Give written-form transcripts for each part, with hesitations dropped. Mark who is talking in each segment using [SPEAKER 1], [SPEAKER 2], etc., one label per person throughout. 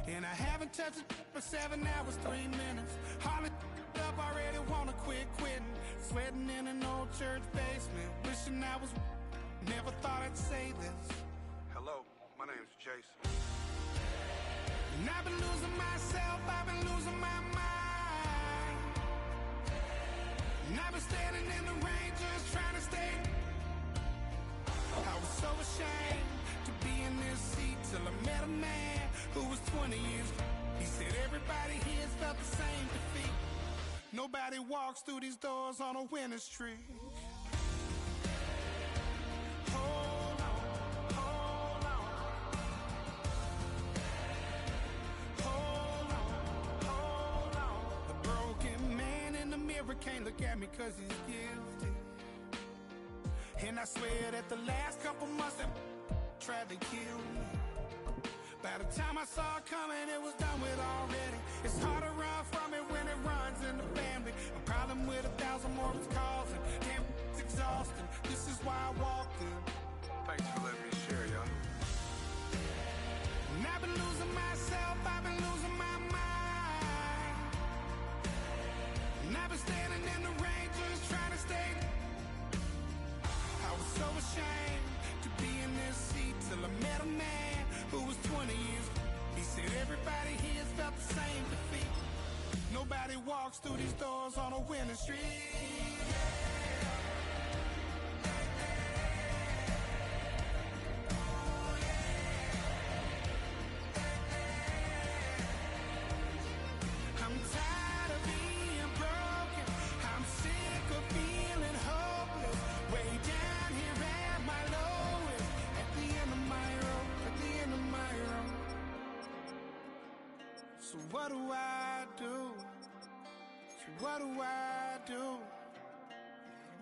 [SPEAKER 1] And I haven't touched it for 7 hours, 3 minutes. Hardly up, already wanna quitting. Sweating in an old church basement, wishing I was. Never thought I'd say this.
[SPEAKER 2] Hello, my name's Jason.
[SPEAKER 1] And I've been losing myself, I've been losing my mind. And I've been standing in the rain just trying to stay. I was so ashamed to be in this seat till I met a man who was 20 years. He said everybody here's felt the same defeat. Nobody walks through these doors on a winning streak. Hold on, hold on. Hold on, hold on. The broken man in the mirror can't look at me 'cause he's guilty. And I swear that the last couple months that tried to kill me. By the time I saw it coming, it was done with already. It's hard to run from it when it runs in the family. A problem with 1,000 more it's causing. Damn, it's exhausting. This is why I walked in.
[SPEAKER 2] Thanks for letting me share, y'all.
[SPEAKER 1] And I've been losing myself, I've been losing my mind. And I've been standing in the rain just trying to stay. I was so ashamed to be in this seat till I met a man who was 20 years. He said everybody here's felt the same defeat. Nobody walks through these doors on a winning streak. I'm tired of being broken. I'm sick of feeling hopeless. Way down here at my lowest. At the end of my road, at the end of my road. So what do I do? So what do I do?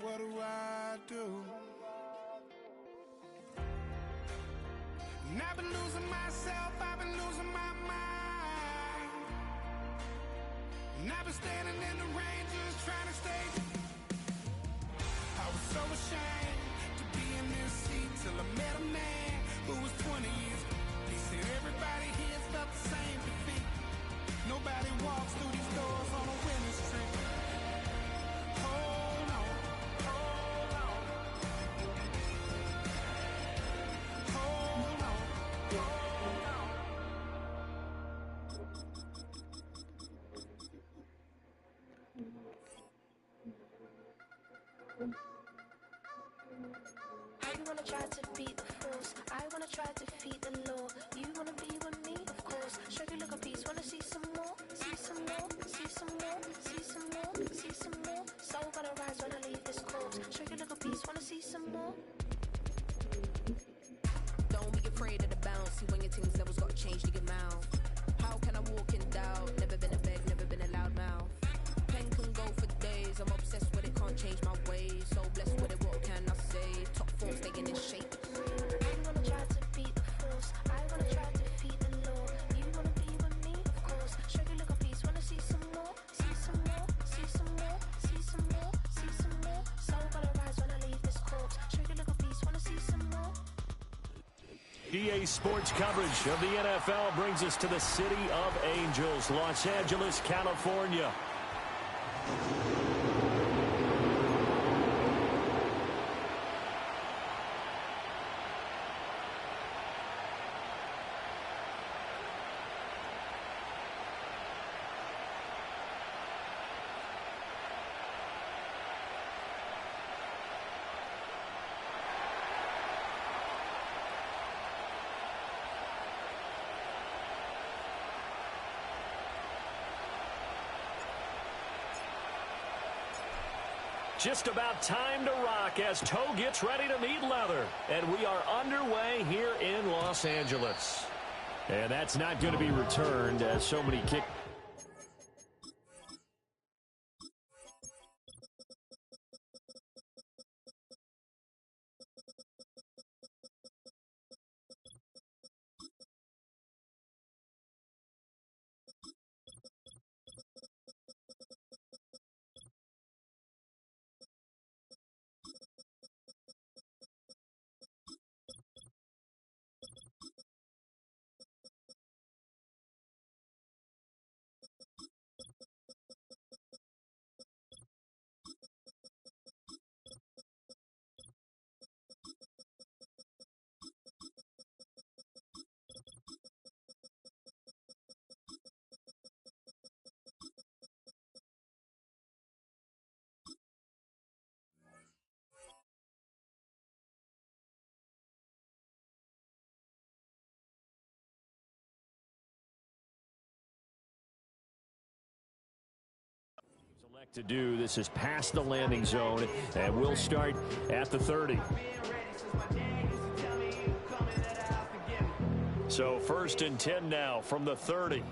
[SPEAKER 1] What do I do? And I've been losing myself, I've been losing my mind. And I've been standing in the rain just trying to stay. I was so ashamed to be in this seat till I met a man who was 20 years. He said everybody here's felt the same defeat. Nobody walks through these doors on a winning streak. Hold on, hold on. Hold on, hold on.
[SPEAKER 3] I wanna try to beat the force. I wanna try to defeat the law. You wanna be with me, of course. Show you look a piece. Wanna see some more? See some more? See some more? See some more? See some more? Soul gonna rise when I leave this corpse. Show you look a piece. Wanna see some more?
[SPEAKER 4] Don't be afraid of the bounce. See when your things levels got changed to your mouth. How can I walk in doubt? Never been a beg, never been a loud mouth. Pen can go for days. I'm obsessed with it, can't change my ways. So blessed with it, what can I say? Top form staying in shape.
[SPEAKER 3] I wanna try to beat the force. I wanna try to defeat the law. You wanna be with me, of course. Show you look a piece. Wanna see some more? See some more? See some more? See some more? See some more? Soul gonna rise when I leave this corpse. Show you look a piece. Wanna see some more?
[SPEAKER 5] EA Sports coverage of the NFL brings us to the City of Angels, Los Angeles, California. Just about time to rock as Toe gets ready to meet leather. And we are underway here in Los Angeles. And that's not going to be returned as so many kick. To do this is past the landing zone, and we'll start at the 30. So 1st and 10 now from the 30.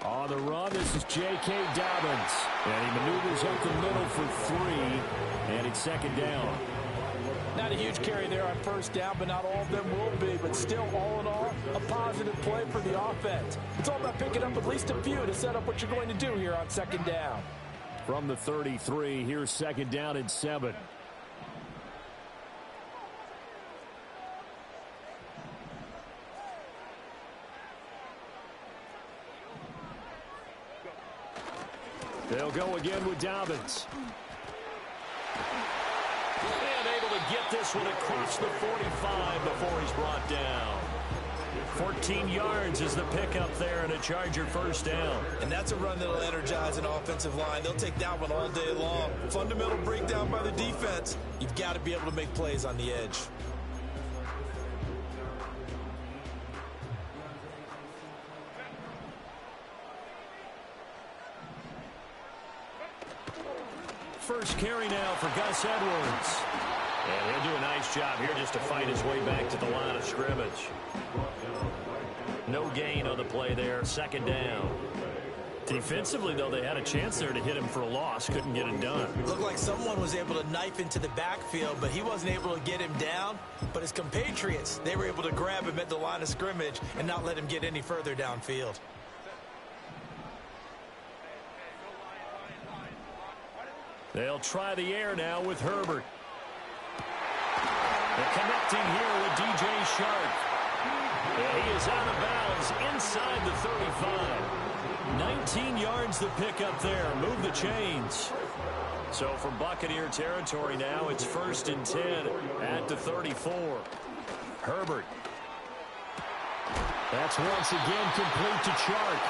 [SPEAKER 5] On the run, this is J.K. Dobbins. And he maneuvers up the middle for 3, and it's 2nd down.
[SPEAKER 6] Not a huge carry there on 1st down, but not all of them will be. But still, all in all, a positive play for the offense. It's all about picking up at least a few to set up what you're going to do here on 2nd down.
[SPEAKER 5] From the 33, here's 2nd down and 7. They'll go again with Dobbins. And able to get this one across the 45 before he's brought down. 14 yards is the pickup there and a Charger 1st down.
[SPEAKER 6] And that's a run that'll energize an offensive line. They'll take that one all day long. Fundamental breakdown by the defense. You've got to be able to make plays on the edge.
[SPEAKER 5] First carry now for Gus Edwards. And he'll do a nice job here just to fight his way back to the line of scrimmage. No gain on the play there, 2nd down. Defensively, though, they had a chance there to hit him for a loss. Couldn't get it done.
[SPEAKER 6] Looked like someone was able to knife into the backfield, but he wasn't able to get him down. But his compatriots, they were able to grab him at the line of scrimmage and not let him get any further downfield.
[SPEAKER 5] They'll try the air now with Herbert. They're connecting here with DJ Shark. And he is out of bounds inside the 35. 19 yards the pickup there. Move the chains. So from Buccaneer territory now, it's 1st and 10 at the 34. Herbert. That's once again complete to Chark.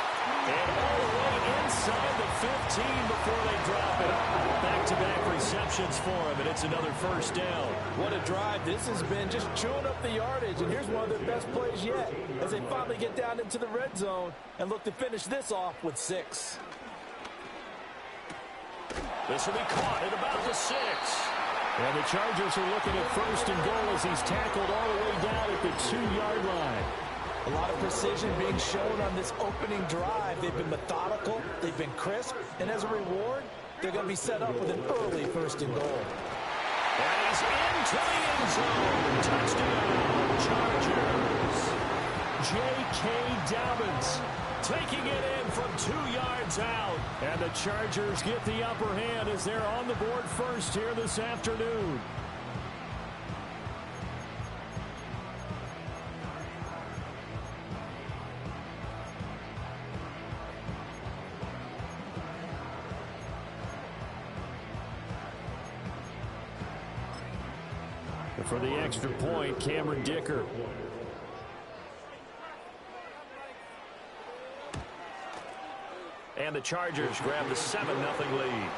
[SPEAKER 5] And all the way inside the 15 before they drop it. Back-to-back receptions for him, and it's another 1st down.
[SPEAKER 6] What a drive this has been, just chewing up the yardage. And here's one of their best plays yet as they finally get down into the red zone and look to finish this off with 6.
[SPEAKER 5] This will be caught at about the 6. And the Chargers are looking at 1st and goal as he's tackled all the way down at the 2-yard line.
[SPEAKER 6] A lot of precision being shown on this opening drive. They've been methodical, they've been crisp, and as a reward, they're going to be set up with an early 1st and goal.
[SPEAKER 5] And he's into the end zone. Touchdown, Chargers. J.K. Dobbins taking it in from 2 yards out. And the Chargers get the upper hand as they're on the board first here this afternoon. For the extra point, Cameron Dicker. And the Chargers grab the 7-0 lead.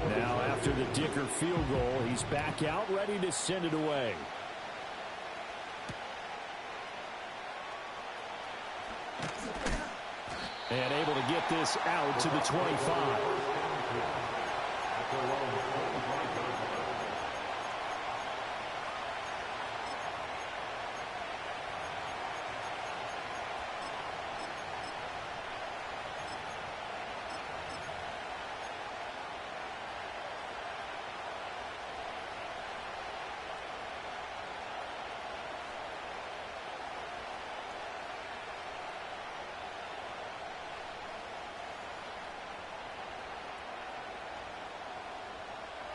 [SPEAKER 5] Now after the Dicker field goal, he's back out ready to send it away. And able to get this out to the 25.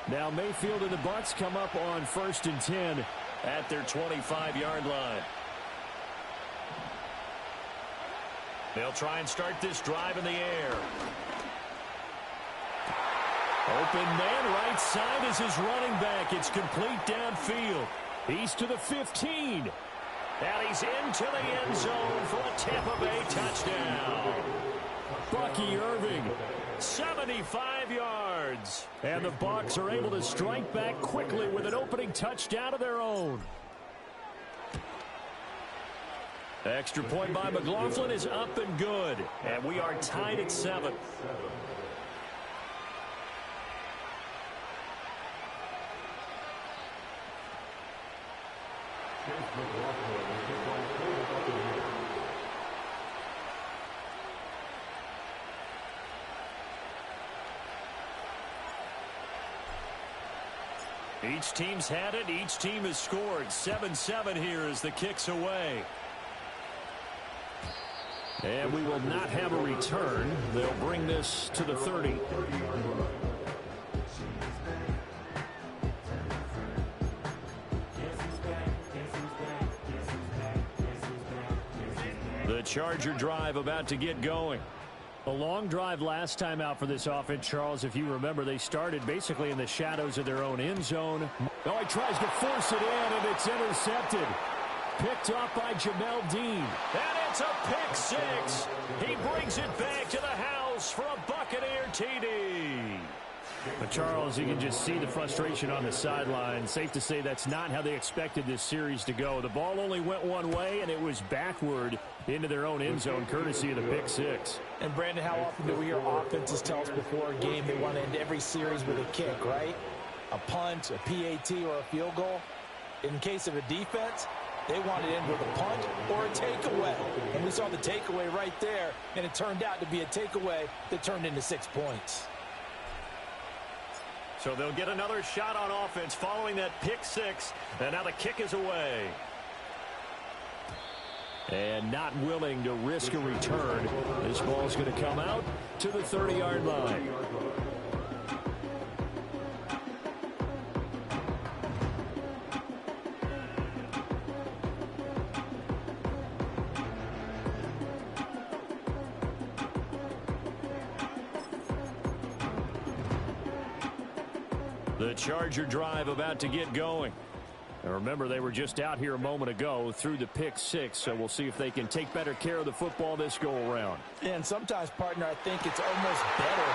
[SPEAKER 5] Now Mayfield and the Bucs come up on 1st and 10 at their 25-yard line. They'll try and start this drive in the air. Open man right side is his running back. It's complete downfield. He's to the 15. And he's into the end zone for a Tampa Bay touchdown. Bucky Irving. 75 yards. And the Bucs are able to strike back quickly with an opening touchdown of their own. Extra point by McLaughlin is up and good. And we are tied at 7. Each team's had it. Each team has scored. 7-7 here as the kick's away. And we will not have a return. They'll bring this to the 30. The Charger drive about to get going. A long drive last time out for this offense, Charles. If you remember, they started basically in the shadows of their own end zone. Oh, he tries to force it in, and it's intercepted. Picked off by Jamel Dean. And it's a pick six. He brings it back to the house for a Buccaneer TD. But, Charles, you can just see the frustration on the sideline. Safe to say that's not how they expected this series to go. The ball only went one way, and it was backward into their own end zone, courtesy of the pick six.
[SPEAKER 6] And, Brandon, how often do we hear offenses tell us before a game they want to end every series with a kick, right? A punt, a PAT, or a field goal. In case of a defense, they want to end with a punt or a takeaway. And we saw the takeaway right there, and it turned out to be a takeaway that turned into 6 points.
[SPEAKER 5] So they'll get another shot on offense following that pick six. And now the kick is away. And not willing to risk a return. This ball's going to come out to the 30-yard line. The Charger drive about to get going. And remember, they were just out here a moment ago through the pick six, so we'll see if they can take better care of the football this go-around.
[SPEAKER 6] And sometimes, partner, I think it's almost better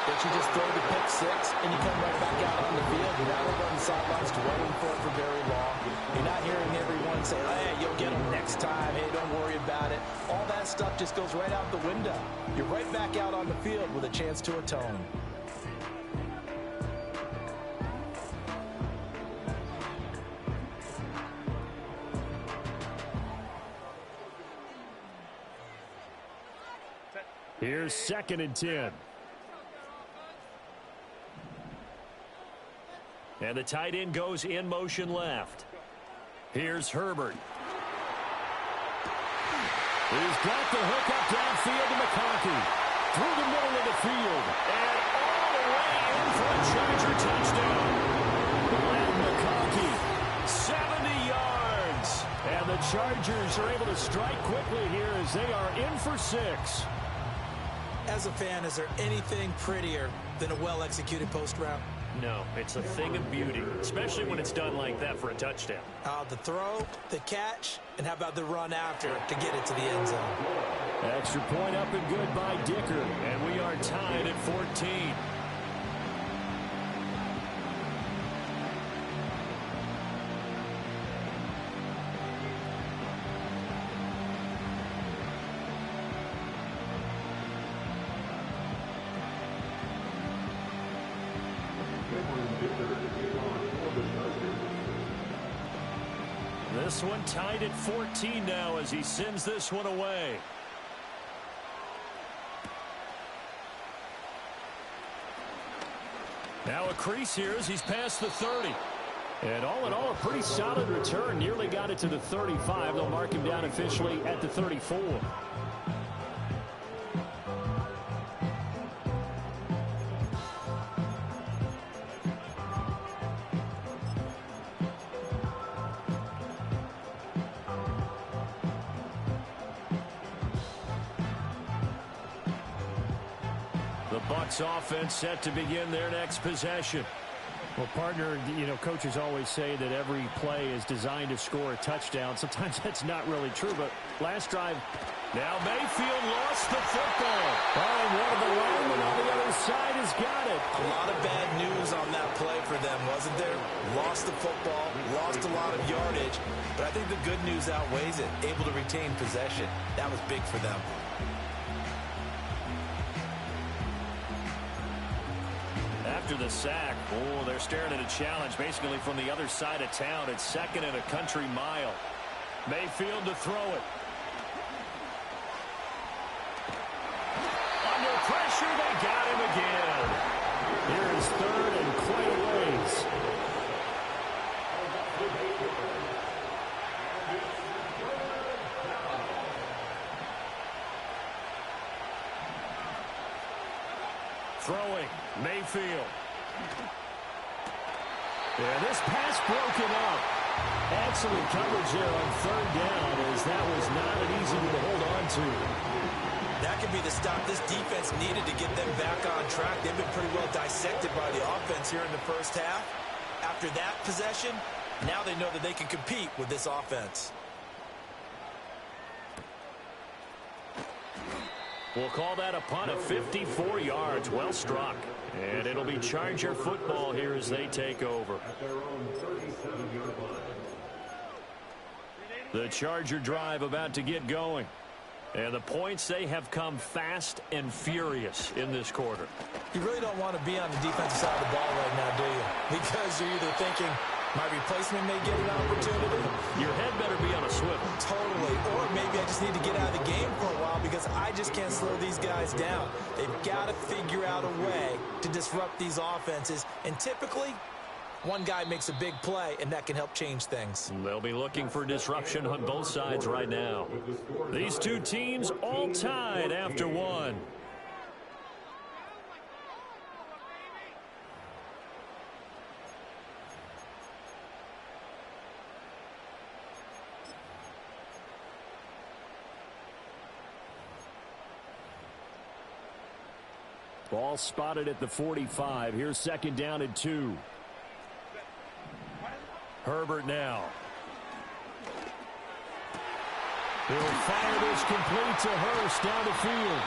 [SPEAKER 6] that you just throw the pick six and you come right back out on the field. You're not over on the sidelines dwelling for it for very long. You're not hearing everyone say, hey, you'll get them next time. Hey, don't worry about it. All that stuff just goes right out the window. You're right back out on the field with a chance to atone.
[SPEAKER 5] Here's 2nd and 10. And the tight end goes in motion left. Here's Herbert. He's got the hook up downfield to McConkey. Through the middle of the field. And all the way in for a Charger touchdown. Len McConkey, 70 yards. And the Chargers are able to strike quickly here as they are in for 6.
[SPEAKER 7] As a fan, is there anything prettier than a well-executed post route?
[SPEAKER 5] No, it's a thing of beauty, especially when it's done like that for a touchdown.
[SPEAKER 7] The throw, the catch, and how about the run after to get it to the end zone?
[SPEAKER 5] Extra point up and good by Dicker, and we are tied at 14. This one tied at 14 now as he sends this one away. Now a crease here as he's past the 30. And all in all, a pretty solid return. Nearly got it to the 35. They'll mark him down officially at the 34. Bucs offense set to begin their next possession. Well, partner, you know, coaches always say that every play is designed to score a touchdown. Sometimes that's not really true, but last drive, now Mayfield lost the football. Oh, and one of the linemen on the other side has got it.
[SPEAKER 6] A lot of bad news on that play for them, wasn't there? Lost the football, lost a lot of yardage, but I think the good news outweighs it. Able to retain possession. That was big for them.
[SPEAKER 5] After the sack, oh, they're staring at a challenge basically from the other side of town. It's second and a country mile. Mayfield to throw it. Under pressure, they got him again. Here is third and quite a ways. Throwing, Mayfield. Yeah, this pass broken up. Excellent coverage there on third down, as that was not an easy one to hold on to.
[SPEAKER 6] That could be the stop this defense needed to get them back on track. They've been pretty well dissected by the offense here in the first half. After that possession, now they know that they can compete with this offense.
[SPEAKER 5] We'll call that a punt of 54 yards. Well struck. And it'll be Charger football here as they take over. The Charger drive about to get going. And the points, they have come fast and furious in this quarter.
[SPEAKER 6] You really don't want to be on the defensive side of the ball right now, do you? Because you're either thinking, my replacement may get an opportunity.
[SPEAKER 5] Your head better be on a swivel.
[SPEAKER 6] Totally. Or maybe I just need to get out of the game for a while because I just can't slow these guys down. They've got to figure out a way to disrupt these offenses. And typically, one guy makes a big play, and that can help change things.
[SPEAKER 5] They'll be looking for disruption on both sides right now. These two teams all tied after one. Ball spotted at the 45. Here's second down and 2. Herbert now. He'll fire this complete to Hurst down the field.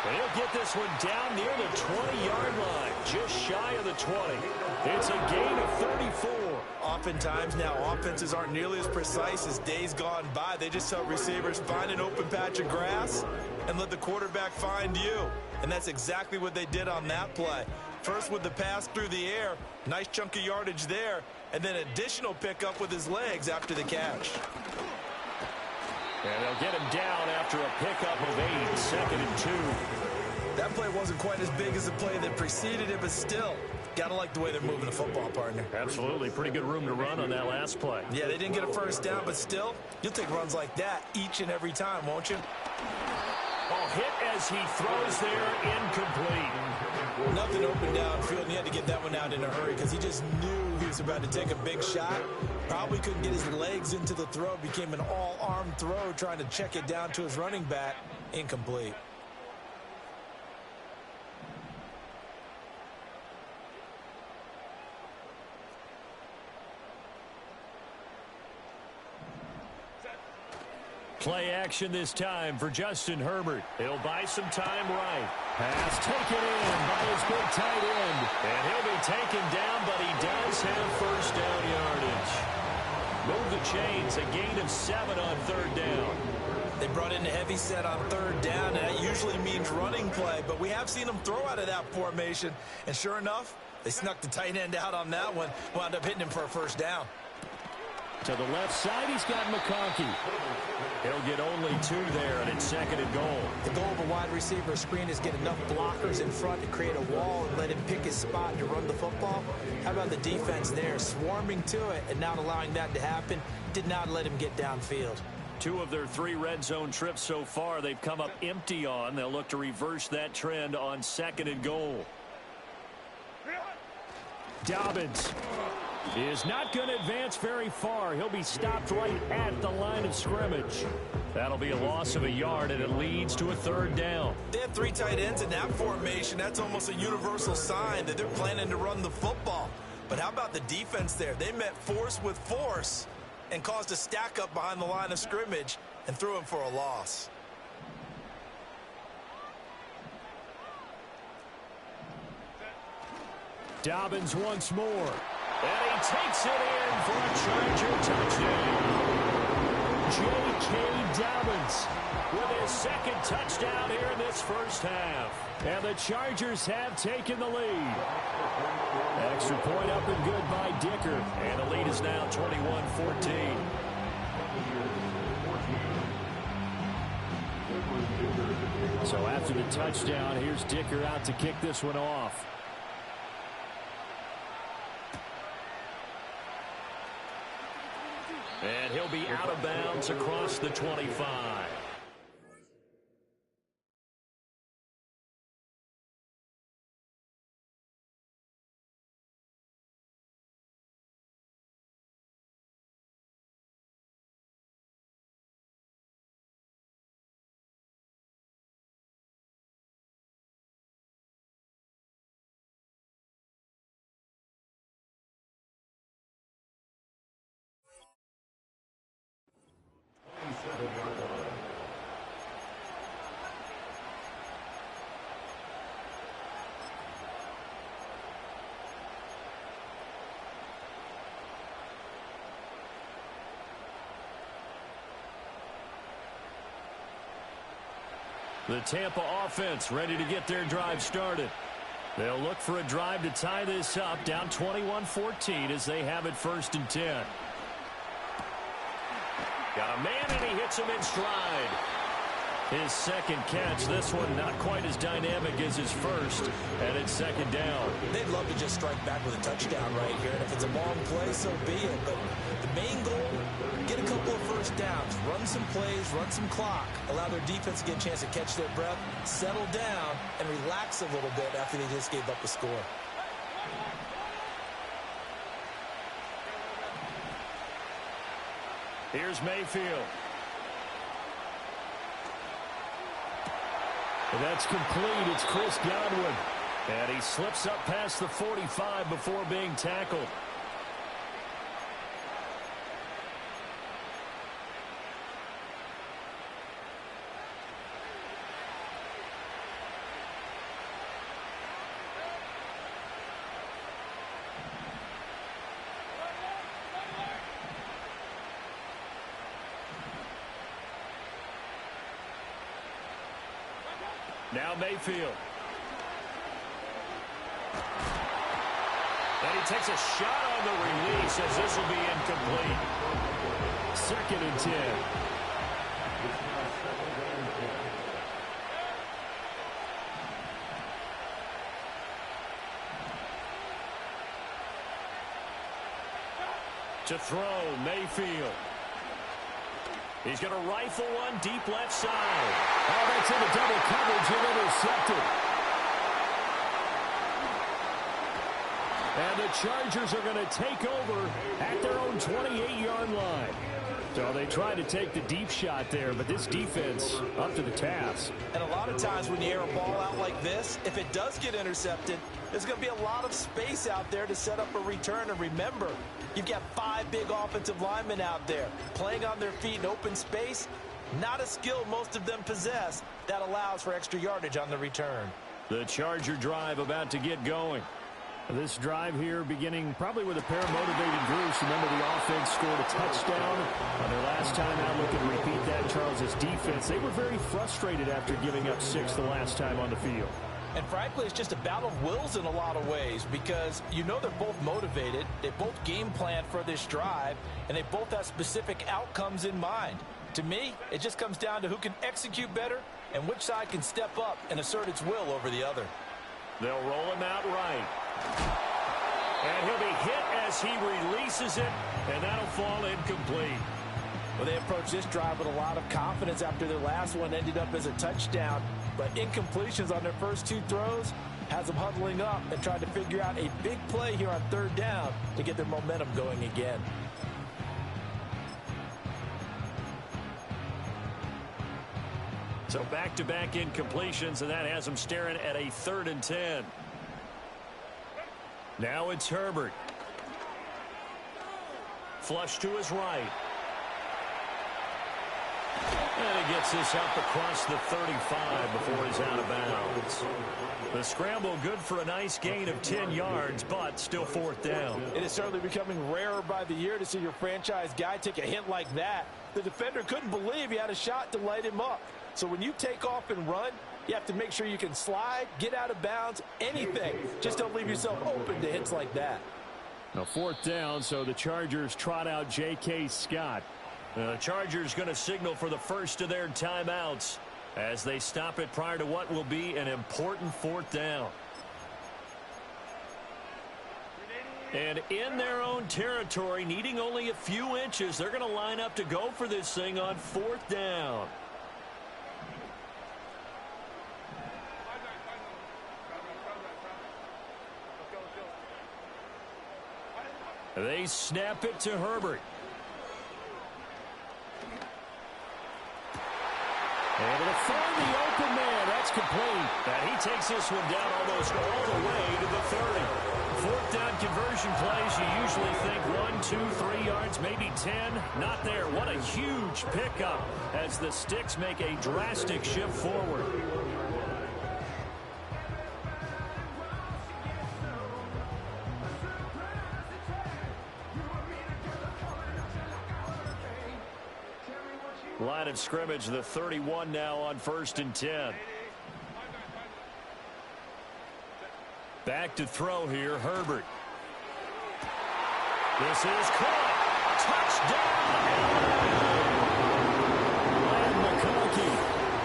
[SPEAKER 5] And he'll get this one down near the 20-yard line, just shy of the 20. It's a gain of 34.
[SPEAKER 6] Oftentimes now offenses aren't nearly as precise as days gone by. They just help receivers find an open patch of grass and let the quarterback find you. And that's exactly what they did on that play. First with the pass through the air, nice chunk of yardage there, and then additional pickup with his legs after the catch.
[SPEAKER 5] And they'll get him down after a pickup of 8, second and 2.
[SPEAKER 6] That play wasn't quite as big as the play that preceded it, but still, gotta like the way they're moving the football, partner.
[SPEAKER 5] Absolutely. Pretty good room to run on that last play.
[SPEAKER 6] Yeah, they didn't get a first down, but still, you'll take runs like that each and every time, won't you?
[SPEAKER 5] Oh, hit as he throws there, incomplete.
[SPEAKER 6] Nothing open downfield, and he had to get that one out in a hurry because he just knew he was about to take a big shot. Probably couldn't get his legs into the throw. Became an all-arm throw trying to check it down to his running back. Incomplete.
[SPEAKER 5] Play action this time for Justin Herbert. He'll buy some time right. Pass taken in by his big tight end. And he'll be taken down, but he does have first down yardage. Move the chains, a gain of 7 on third down.
[SPEAKER 6] They brought in a heavy set on third down, and that usually means running play. But we have seen them throw out of that formation. And sure enough, they snuck the tight end out on that one. Wound up hitting him for a first down.
[SPEAKER 5] To the left side, he's got McConkey. He'll get only 2 there, and it's second and goal.
[SPEAKER 7] The goal of a wide receiver screen is get enough blockers in front to create a wall and let him pick his spot to run the football. How about the defense there, swarming to it and not allowing that to happen? Did not let him get downfield.
[SPEAKER 5] 2 of their 3 red zone trips so far they've come up empty on. They'll look to reverse that trend on second and goal. Dobbins is not going to advance very far. He'll be stopped right at the line of scrimmage. That'll be a loss of a yard, and it leads to a third down.
[SPEAKER 6] They have 3 tight ends in that formation. That's almost a universal sign that they're planning to run the football.
[SPEAKER 7] But how about the defense there? They met force with force and caused a stack up behind the line of scrimmage and threw him for a loss.
[SPEAKER 5] Dobbins once more. And he takes it in for a Charger touchdown. J.K. Dobbins with his second touchdown here in this first half. And the Chargers have taken the lead. Extra point up and good by Dicker. And the lead is now 21-14. So after the touchdown, here's Dicker out to kick this one off. And he'll be out of bounds across the 25. The Tampa offense ready to get their drive started. They'll look for a drive to tie this up, down 21-14 as they have it 1st and 10. Got a man, and he hits him in stride. His second catch, this one not quite as dynamic as his first, and it's 2nd down.
[SPEAKER 7] They'd love to just strike back with a touchdown right here, and if it's a long play, so be it. But the main goal, get a couple of first downs, run some plays, run some clock, allow their defense to get a chance to catch their breath, settle down, and relax a little bit after they just gave up a score.
[SPEAKER 5] Here's Mayfield. And that's complete. It's Chris Godwin. And he slips up past the 45 before being tackled. Now Mayfield. And he takes a shot on the release as this will be incomplete. 2nd and 10. To throw, Mayfield. He's going to rifle one deep left side. Oh, that's into double coverage and intercepted. And the Chargers are going to take over at their own 28-yard line. So they tried to take the deep shot there, but this defense up to the task.
[SPEAKER 7] And a lot of times when you air a ball out like this, if it does get intercepted, there's going to be a lot of space out there to set up a return. And remember, you've got 5 big offensive linemen out there playing on their feet in open space. Not a skill most of them possess that allows for extra yardage on the return.
[SPEAKER 5] The Charger drive about to get going. This drive here beginning probably with a pair of motivated groups. Remember, the offense scored a touchdown on their last time out. Look and repeat that. Charles' defense, they were very frustrated after giving up 6 the last time on the field.
[SPEAKER 7] And frankly, it's just a battle of wills in a lot of ways because you know they're both motivated. They both game plan for this drive, and they both have specific outcomes in mind. To me, it just comes down to who can execute better and which side can step up and assert its will over the other.
[SPEAKER 5] They'll roll him out right. And he'll be hit as he releases it, and that'll fall incomplete.
[SPEAKER 7] Well, they approached this drive with a lot of confidence after their last one ended up as a touchdown. But incompletions on their first 2 throws has them huddling up and trying to figure out a big play here on 3rd down to get their momentum going again.
[SPEAKER 5] So back-to-back incompletions, and that has them staring at a 3rd and 10. Now it's Herbert. Flush to his right. And he gets this up across the 35 before he's out of bounds. The scramble good for a nice gain of 10 yards, but still fourth down.
[SPEAKER 6] It is certainly becoming rarer by the year to see your franchise guy take a hit like that. The defender couldn't believe he had a shot to light him up. So when you take off and run, you have to make sure you can slide, get out of bounds, anything. Just don't leave yourself open to hits like that.
[SPEAKER 5] Now fourth down, so the Chargers trot out J.K. Scott. The Chargers going to signal for the first of their timeouts as they stop it prior to what will be an important fourth down. And in their own territory, needing only a few inches, they're going to line up to go for this thing on fourth down. They snap it to Herbert. And it'll find the open man. That's complete. And he takes this one down almost all the way to the 30. Fourth down conversion plays, you usually think 1, 2, 3 yards, maybe 10. Not there. What a huge pickup as the Sticks make a drastic shift forward. Line of scrimmage, the 31 now on 1st and 10. Back to throw here, Herbert. This is caught. Touchdown! And McConkey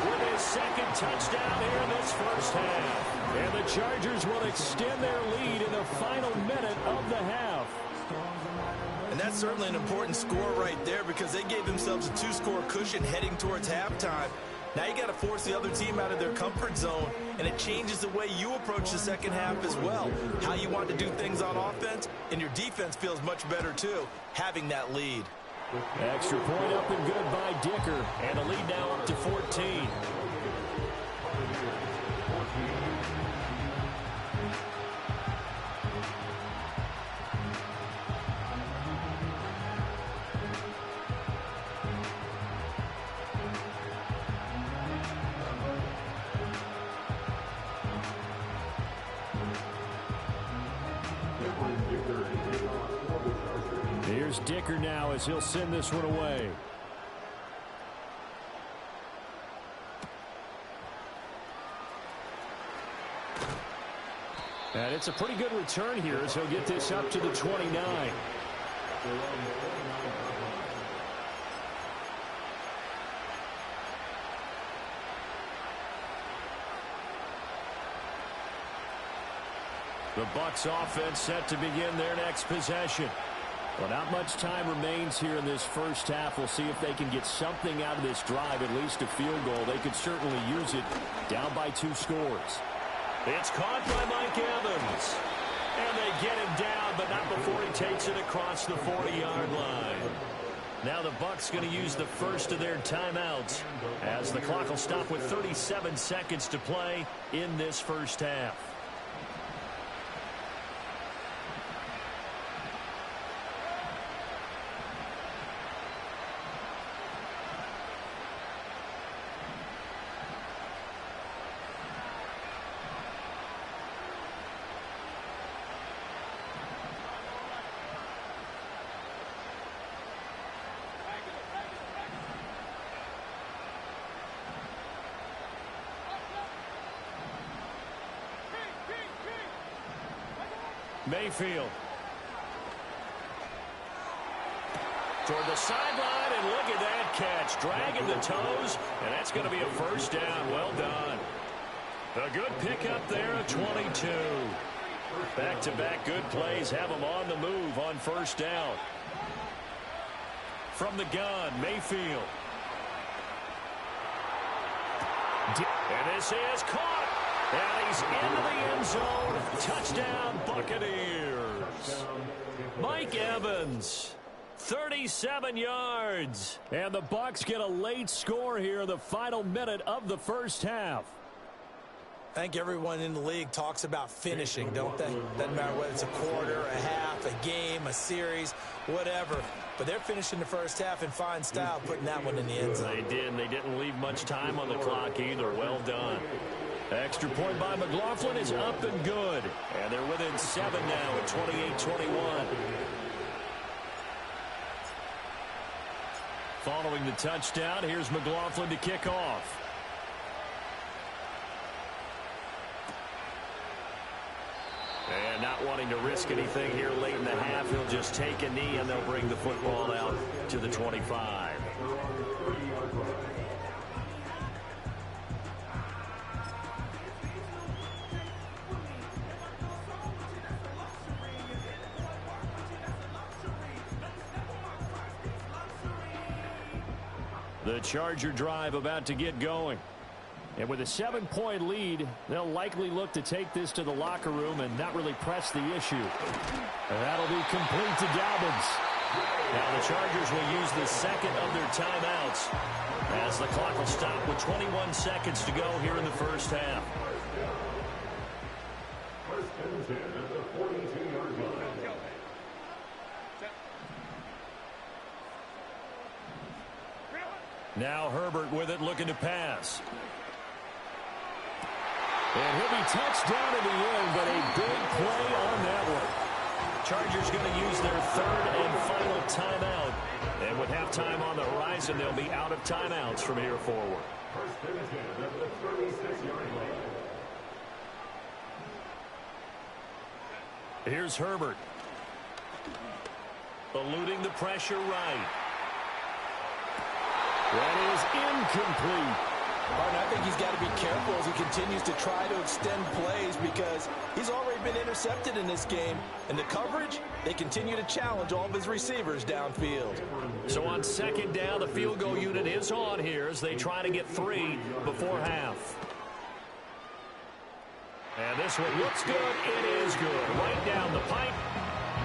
[SPEAKER 5] with his second touchdown here in this first half. And the Chargers will extend their lead in the final minute of the half.
[SPEAKER 6] And that's certainly an important score right there because they gave themselves a 2-score cushion heading towards halftime. Now you got to force the other team out of their comfort zone, and it changes the way you approach the second half as well. How you want to do things on offense, and your defense feels much better too, having that lead.
[SPEAKER 5] Extra point up and good by Dicker, and the lead now up to 14. Here's Dicker now as he'll send this one away. And it's a pretty good return here as he'll get this up to the 29. The Bucs offense set to begin their next possession. Well, not much time remains here in this first half. We'll see if they can get something out of this drive, at least a field goal. They could certainly use it down by 2 scores. It's caught by Mike Evans. And they get him down, but not before he takes it across the 40-yard line. Now the Bucs going to use the first of their timeouts as the clock will stop with 37 seconds to play in this first half. Mayfield. Toward the sideline, and look at that catch. Dragging the toes, and that's going to be a first down. Well done. A good pickup there at 22. Back-to-back good plays have them on the move on first down. From the gun, Mayfield. And this is caught. And he's into the end zone. Touchdown, Buccaneers. Mike Evans, 37 yards. And the Bucs get a late score here in the final minute of the first half.
[SPEAKER 7] I think everyone in the league talks about finishing, don't they? Doesn't matter whether it's a quarter, a half, a game, a series, whatever. But they're finishing the first half in fine style, putting that one in the end zone.
[SPEAKER 5] They did, and they didn't leave much time on the clock either. Well done. Extra point by McLaughlin is up and good. And they're within 7 now at 28-21. Following the touchdown, here's McLaughlin to kick off. And not wanting to risk anything here late in the half, he'll just take a knee, and they'll bring the football out to the 25. The Charger drive about to get going. And with a 7-point lead, they'll likely look to take this to the locker room and not really press the issue. And that'll be complete to Dobbins. Now the Chargers will use the second of their timeouts as the clock will stop with 21 seconds to go here in the first half. Now Herbert with it, looking to pass. And he'll be touched down in the end, but a big play on that one. Chargers going to use their third and final timeout. And with halftime on the horizon, they'll be out of timeouts from here forward. Here's Herbert. Eluding the pressure right. That is incomplete.
[SPEAKER 7] Martin, I think he's got to be careful as he continues to try to extend plays because he's already been intercepted in this game. And the coverage, they continue to challenge all of his receivers downfield.
[SPEAKER 5] So on second down, the field goal unit is on here as they try to get 3 before half. And this one looks good. It is good. Right down the pipe.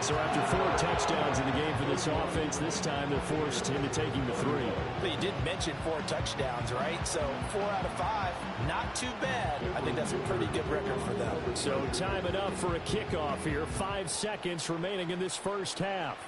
[SPEAKER 5] So after 4 touchdowns in the game for this offense, this time they're forced into taking the 3.
[SPEAKER 7] But you did mention 4 touchdowns, right? So 4 out of 5, not too bad. I think that's a pretty good record for them.
[SPEAKER 5] So time enough for a kickoff here. 5 seconds remaining in this first half.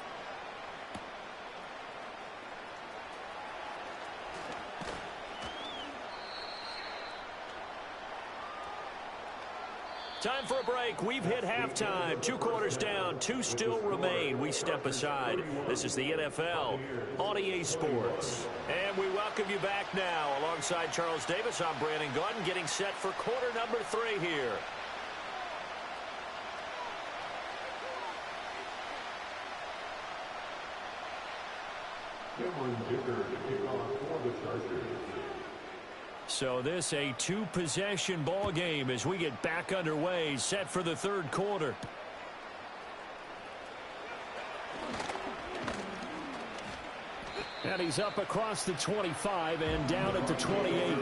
[SPEAKER 5] Time for a break. We've hit halftime. 2 quarters down. 2 still remain. We step aside. This is the NFL on EA Sports. And we welcome you back now. Alongside Charles Davis, I'm Brandon Gaudin, getting set for quarter number 3 here. So this a 2-possession ball game as we get back underway, set for the 3rd quarter. And he's up across the 25 and down at the 28.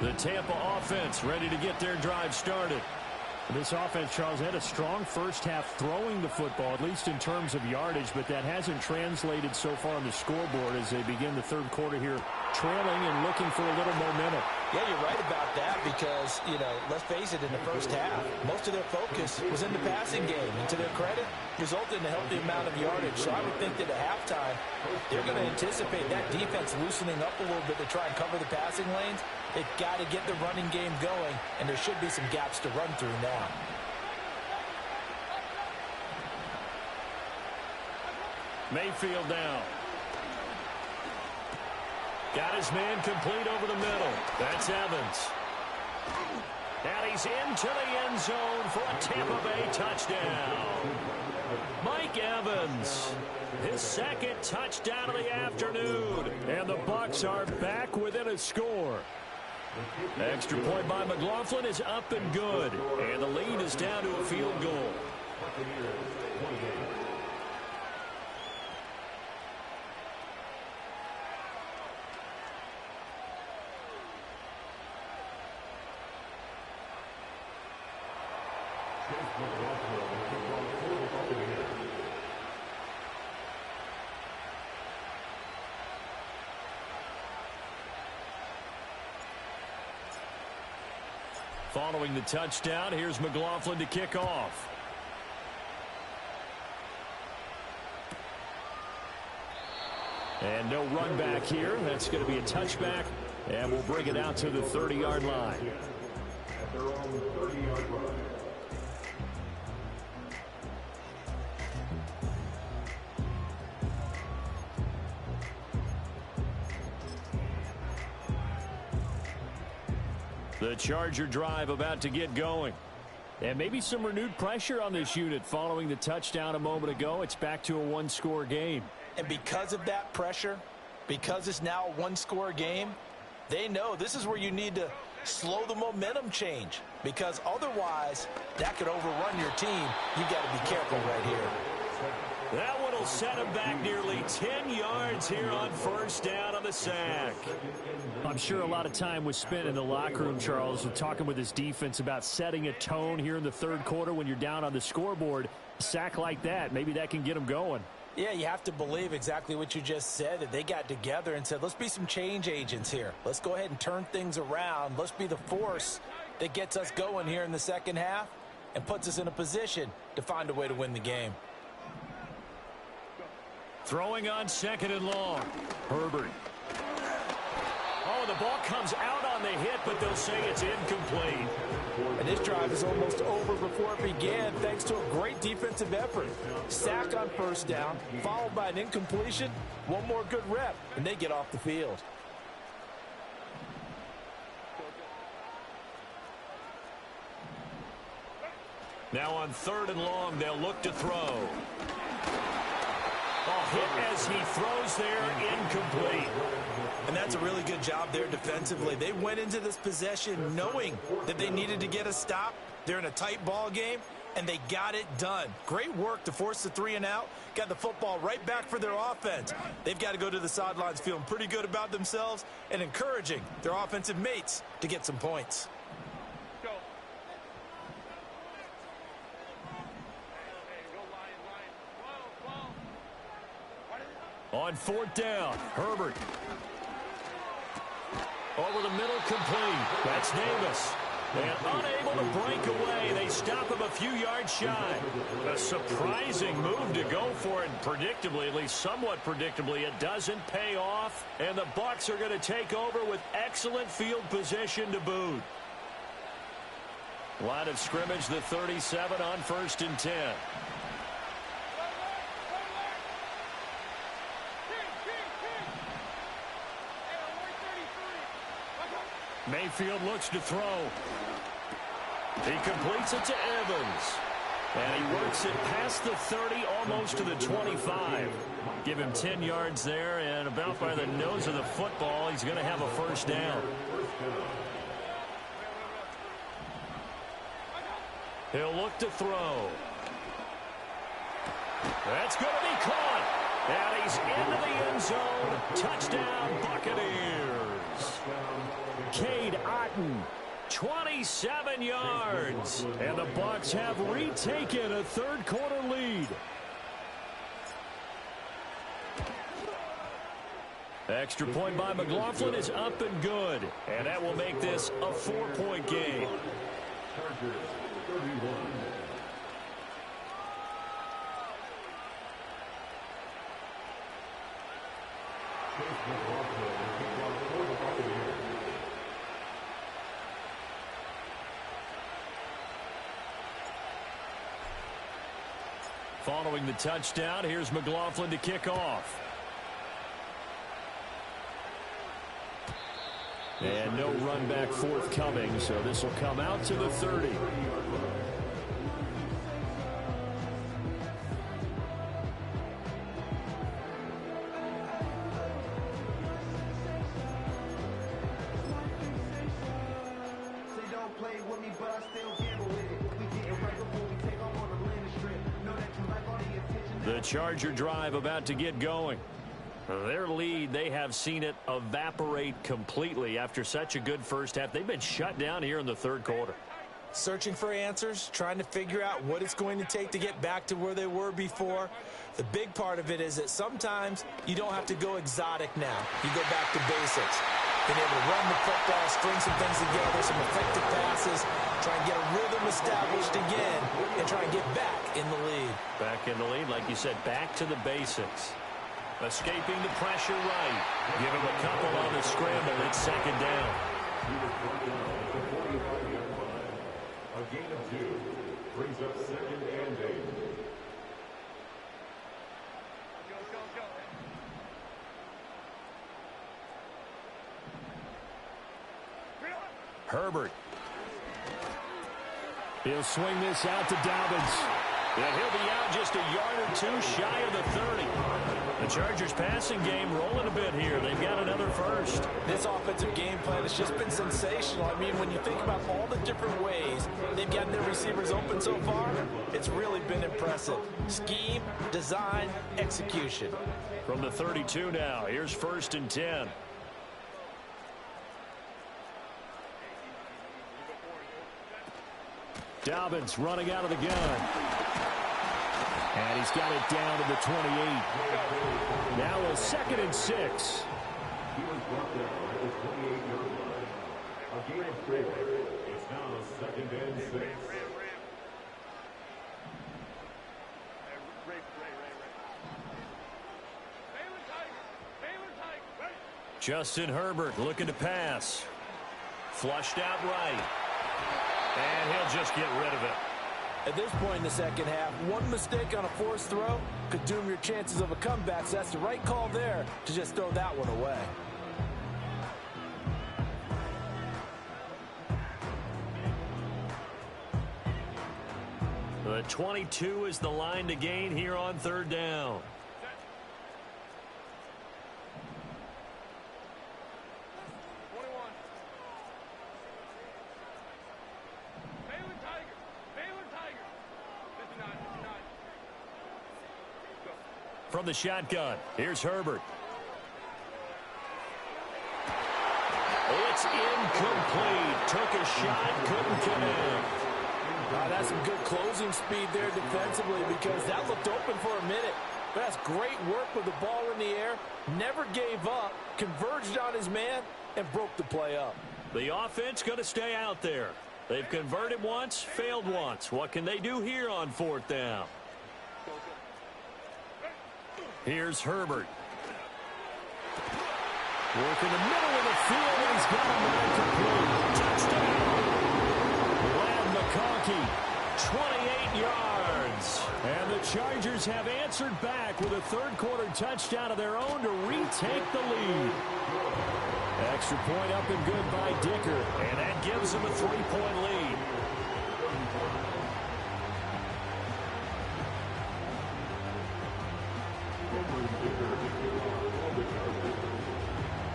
[SPEAKER 5] The Tampa offense ready to get their drive started. This offense, Charles, had a strong first half throwing the football, at least in terms of yardage, but that hasn't translated so far on the scoreboard as they begin the 3rd quarter here, trailing and looking for a little momentum.
[SPEAKER 7] Yeah, you're right about that because, let's face it, in the first half, most of their focus was in the passing game. And to their credit, resulted in a healthy amount of yardage. So I would think that at halftime, they're going to anticipate that defense loosening up a little bit to try and cover the passing lanes. They've got to get the running game going, and there should be some gaps to run through now.
[SPEAKER 5] Mayfield down. Got his man complete over the middle. That's Evans. And he's into the end zone for a Tampa Bay touchdown. Mike Evans, his 2nd touchdown of the afternoon. And the Bucs are back within a score. Extra point by McLaughlin is up and good. And the lead is down to a field goal. Following the touchdown, here's McLaughlin to kick off. And no run back here. That's going to be a touchback, and we'll bring it out to the 30-yard line.
[SPEAKER 8] They're on the 30-yard line.
[SPEAKER 5] The Charger drive about to get going. And maybe some renewed pressure on this unit following the touchdown a moment ago. It's back to a one-score game.
[SPEAKER 7] And because of that pressure, because it's now a one-score game, they know this is where you need to slow the momentum change, because otherwise that could overrun your team. You've got to be careful right here.
[SPEAKER 5] That one will set him back nearly 10 yards here on first down on the sack. I'm sure a lot of time was spent in the locker room, Charles, with talking with his defense about setting a tone here in the third quarter when you're down on the scoreboard. A sack like that, maybe that can get them going.
[SPEAKER 7] Yeah, you have to believe exactly what you just said, that they got together and said, let's be some change agents here. Let's go ahead and turn things around. Let's be the force that gets us going here in the second half and puts us in a position to find a way to win the game.
[SPEAKER 5] Throwing on second and long. Herbert. Oh, the ball comes out on the hit, but they'll say it's incomplete.
[SPEAKER 7] And this drive is almost over before it began, thanks to a great defensive effort. Sack on first down, followed by an incompletion. One more good rep, and they get off the field.
[SPEAKER 5] Now on third and long, they'll look to throw. Hit as he throws there, incomplete.
[SPEAKER 7] And that's a really good job there defensively. They went into this possession knowing that they needed to get a stop. They're in a tight ball game, and they got it done. Great work to force the 3 and out. Got the football right back for their offense. They've got to go to the sidelines feeling pretty good about themselves and encouraging their offensive mates to get some points.
[SPEAKER 5] On fourth down, Herbert. Over the middle, complete. That's Davis. And unable to break away. They stop him a few yards shy. A surprising move to go for it. Predictably, at least somewhat predictably, it doesn't pay off. And the Bucs are going to take over with excellent field position to boot. Line of scrimmage, the 37 on 1st and 10. Mayfield looks to throw. He completes it to Evans. And he works it past the 30, almost to the 25. Give him 10 yards there, and about by the nose of the football, he's going to have a first down. He'll look to throw. That's going to be caught. And he's into the end zone. Touchdown, Buccaneers. Cade Otton, 27 yards. And the Bucs have retaken a third quarter lead. Extra point by McLaughlin is up and good. And that will make this a 4-point game. Following the touchdown, here's McLaughlin to kick off. And no run back forthcoming, so this will come out to the 30. The Charger drive about to get going. Their lead, they have seen it evaporate completely after such a good first half. They've been shut down here in the third quarter.
[SPEAKER 7] Searching for answers, trying to figure out what it's going to take to get back to where they were before. The big part of it is that sometimes you don't have to go exotic now. You go back to basics. being able to run the football, string some things together, some effective passes, try and get a rhythm established again, and try and get back in the lead.
[SPEAKER 5] Back in the lead, like you said, back to the basics. Escaping the pressure right. Give him a couple on the scramble. It's second down.
[SPEAKER 8] A gain of 2 brings up 2nd and 8.
[SPEAKER 5] Herbert. He'll swing this out to Dobbins. And he'll be out just a yard or two shy of the 30. The Chargers passing game rolling a bit here. They've got another first.
[SPEAKER 7] This offensive game plan has just been sensational. I mean, when you think about all the different ways they've gotten their receivers open so far, it's really been impressive. Scheme, design, execution.
[SPEAKER 5] From the 32 now, here's 1st and 10. Dobbins running out of the gun. And he's got it down to the 28. Now a 2nd and 6.
[SPEAKER 8] He was brought down at the 28-yard line. A gain of 4. It's now 2nd and 6.
[SPEAKER 5] Justin Herbert looking to pass. Flushed out right. And he'll just get rid of it.
[SPEAKER 7] At this point in the second half, one mistake on a forced throw could doom your chances of a comeback, so that's the right call there to just throw that one away.
[SPEAKER 5] The 22 is the line to gain here on 3rd down. From the shotgun, here's Herbert. It's incomplete. Took a shot, couldn't connect.
[SPEAKER 7] That's some good closing speed there defensively because that looked open for a minute. But that's great work with the ball in the air. Never gave up, converged on his man, and broke the play up.
[SPEAKER 5] The offense going to stay out there. They've converted once, failed once. What can they do here on 4th down? Here's Herbert. Working the middle of the field, and he's got a man complete. Touchdown! Brad McConkey, 28 yards. And the Chargers have answered back with a 3rd quarter touchdown of their own to retake the lead. Extra point up and good by Dicker, and that gives them a 3-point lead.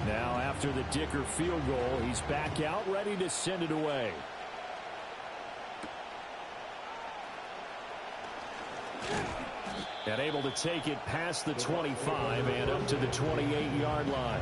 [SPEAKER 5] Now after the Dicker field goal, he's back out ready to send it away. And able to take it past the 25 and up to the 28-yard line.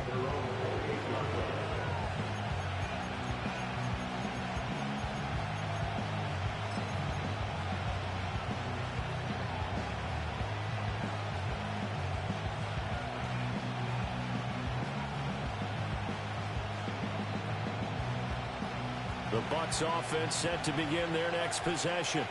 [SPEAKER 5] The Bucs offense set to begin their next possession.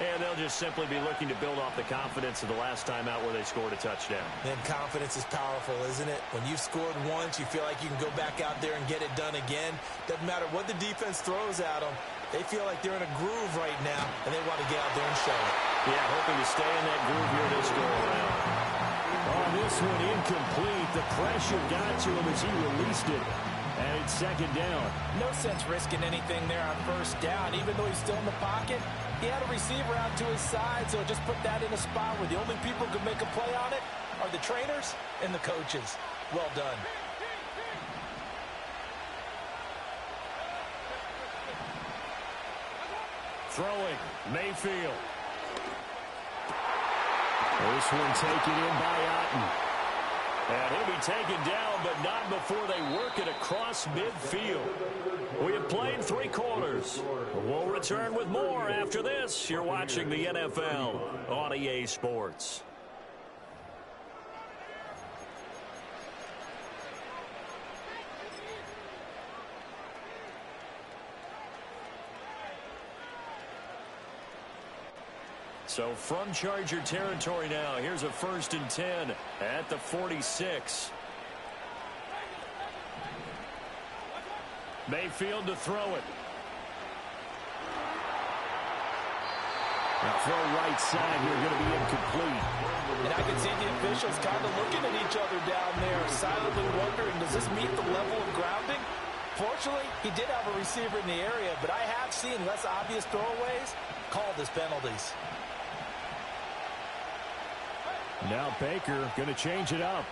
[SPEAKER 5] And they'll just simply be looking to build off the confidence of the last time out where they scored a touchdown.
[SPEAKER 7] And confidence is powerful, isn't it? When you've scored once, you feel like you can go back out there and get it done again. Doesn't matter what the defense throws at them. They feel like they're in a groove right now, and they want to get out there and show it.
[SPEAKER 5] Yeah, hoping to stay in that groove here this go around. Oh, this one incomplete. The pressure got to him as he released it. And it's 2nd down.
[SPEAKER 7] No sense risking anything there on 1st down. Even though he's still in the pocket, he had a receiver out to his side, so just put that in a spot where the only people who can make a play on it are the trainers and the coaches. Well done.
[SPEAKER 5] Throwing, Mayfield. This one taken in by Otten. And he'll be taken down, but not before they work it across midfield. We have played 3 quarters. We'll return with more after this. You're watching the NFL on EA Sports. So from Charger territory now, here's a 1st and 10 at the 46. Mayfield to throw it. Now throw right side here, going to be incomplete.
[SPEAKER 6] And I can see the officials kind of looking at each other down there, silently wondering, does this meet the level of grounding? Fortunately, he did have a receiver in the area, but I have seen less obvious throwaways called as penalties.
[SPEAKER 5] Now Baker going to change it up.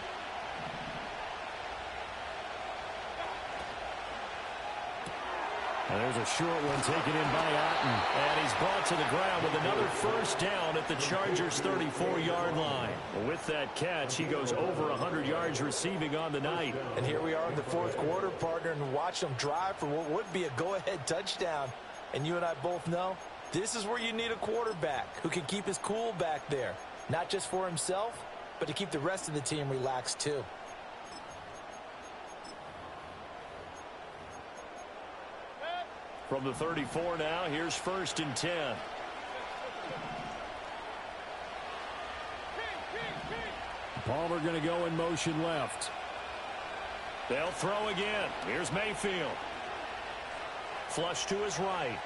[SPEAKER 5] And there's a short one taken in by Otten. And he's brought to the ground with another 1st down at the Chargers' 34-yard line. With that catch, he goes over 100 yards receiving on the night.
[SPEAKER 6] And here we are in the 4th quarter, partner, and watch them drive for what would be a go-ahead touchdown. And you and I both know this is where you need a quarterback who can keep his cool back there. Not just for himself, but to keep the rest of the team relaxed too.
[SPEAKER 5] From the 34 now, here's 1st and 10. Palmer going to go in motion left. They'll throw again. Here's Mayfield. Flush to his right.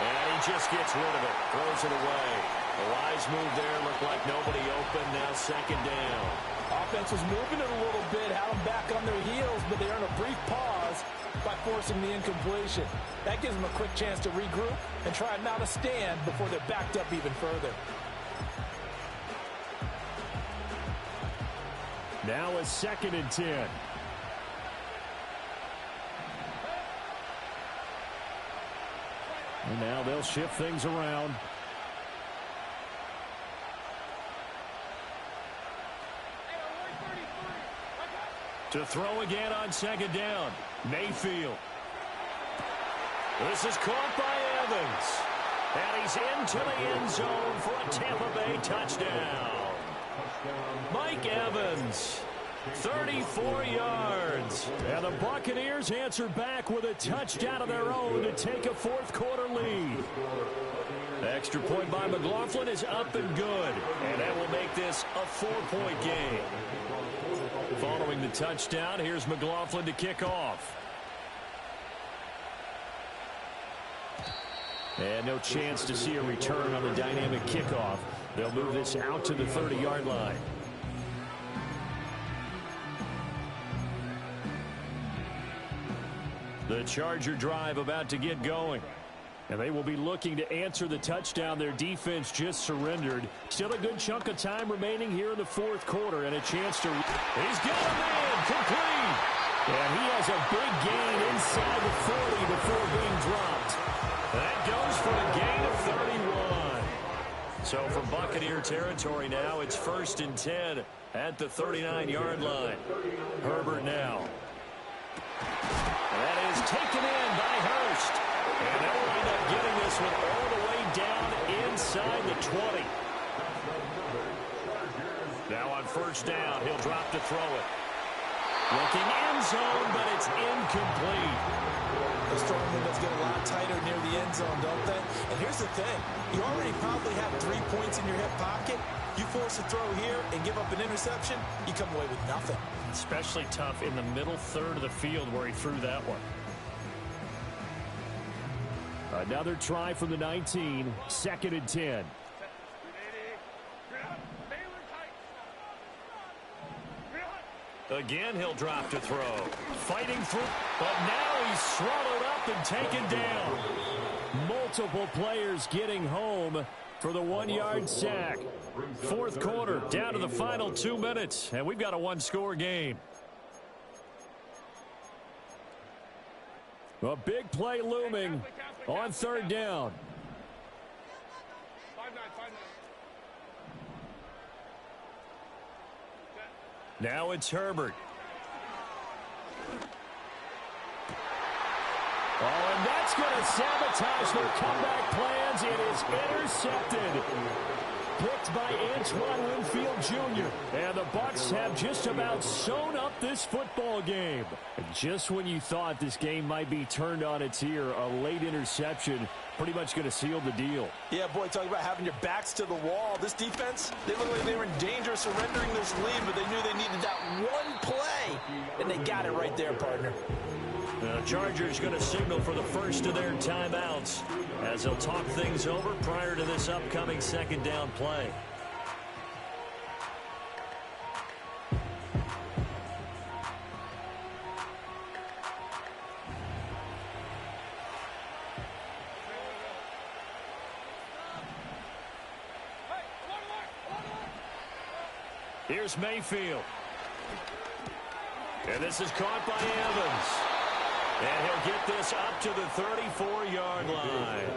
[SPEAKER 5] And he just gets rid of it. Throws it away. A wise move there. Looked like nobody open. Now 2nd down.
[SPEAKER 6] Offense was moving it a little bit, had them back on their heels, but they earned a brief pause by forcing the incompletion. That gives them a quick chance to regroup and try and mount a stand before they're backed up even further.
[SPEAKER 5] Now a 2nd and 10. And now they'll shift things around. To throw again on 2nd down. Mayfield. This is caught by Evans. And he's into the end zone for a Tampa Bay touchdown. Mike Evans, 34 yards. And the Buccaneers answer back with a touchdown of their own to take a 4th quarter lead. The extra point by McLaughlin is up and good. And that will make this a 4-point game. Following the touchdown, here's McLaughlin to kick off. And no chance to see a return on the dynamic kickoff. They'll move this out to the 30-yard line. The Charger drive about to get going. And they will be looking to answer the touchdown their defense just surrendered. Still a good chunk of time remaining here in the 4th quarter and a chance to... He's got a man complete. And he has a big gain inside the 40 before being dropped. That goes for a gain of 31. So from Buccaneer territory now, it's 1st and 10 at the 39-yard line. Herbert now. That is taken in by Hurst. And they'll wind up getting this one all the way down inside the 20. Now on 1st down, he'll drop to throw it. Looking end zone, but it's incomplete.
[SPEAKER 6] The throwing windows get a lot tighter near the end zone, don't they? And here's the thing. You already probably have 3 points in your hip pocket. You force a throw here and give up an interception, you come away with nothing.
[SPEAKER 5] Especially tough in the middle third of the field where he threw that one. Another try from the 19, 2nd and 10. Again, he'll drop to throw. Fighting through, but now he's swallowed up and taken down. Multiple players getting home for the 1-yard sack. 4th quarter, down to the final 2 minutes, and we've got a 1-score game. A big play looming on 3rd down. Now it's Herbert. Oh, and that That's going to sabotage their comeback plans. It is intercepted. Picked by Antoine Winfield Jr. And the Bucs have just about sewn up this football game. And just when you thought this game might be turned on its ear, a late interception pretty much going to seal the deal.
[SPEAKER 6] Yeah, boy, talking about having your backs to the wall. This defense, they looked like they were in danger of surrendering this lead, but they knew they needed that one play, and they got it right there, partner.
[SPEAKER 5] The Chargers going to signal for the first of their timeouts as they'll talk things over prior to this upcoming second down play. Here's Mayfield. And this is caught by Evans. And he'll get this up to the 34-yard line.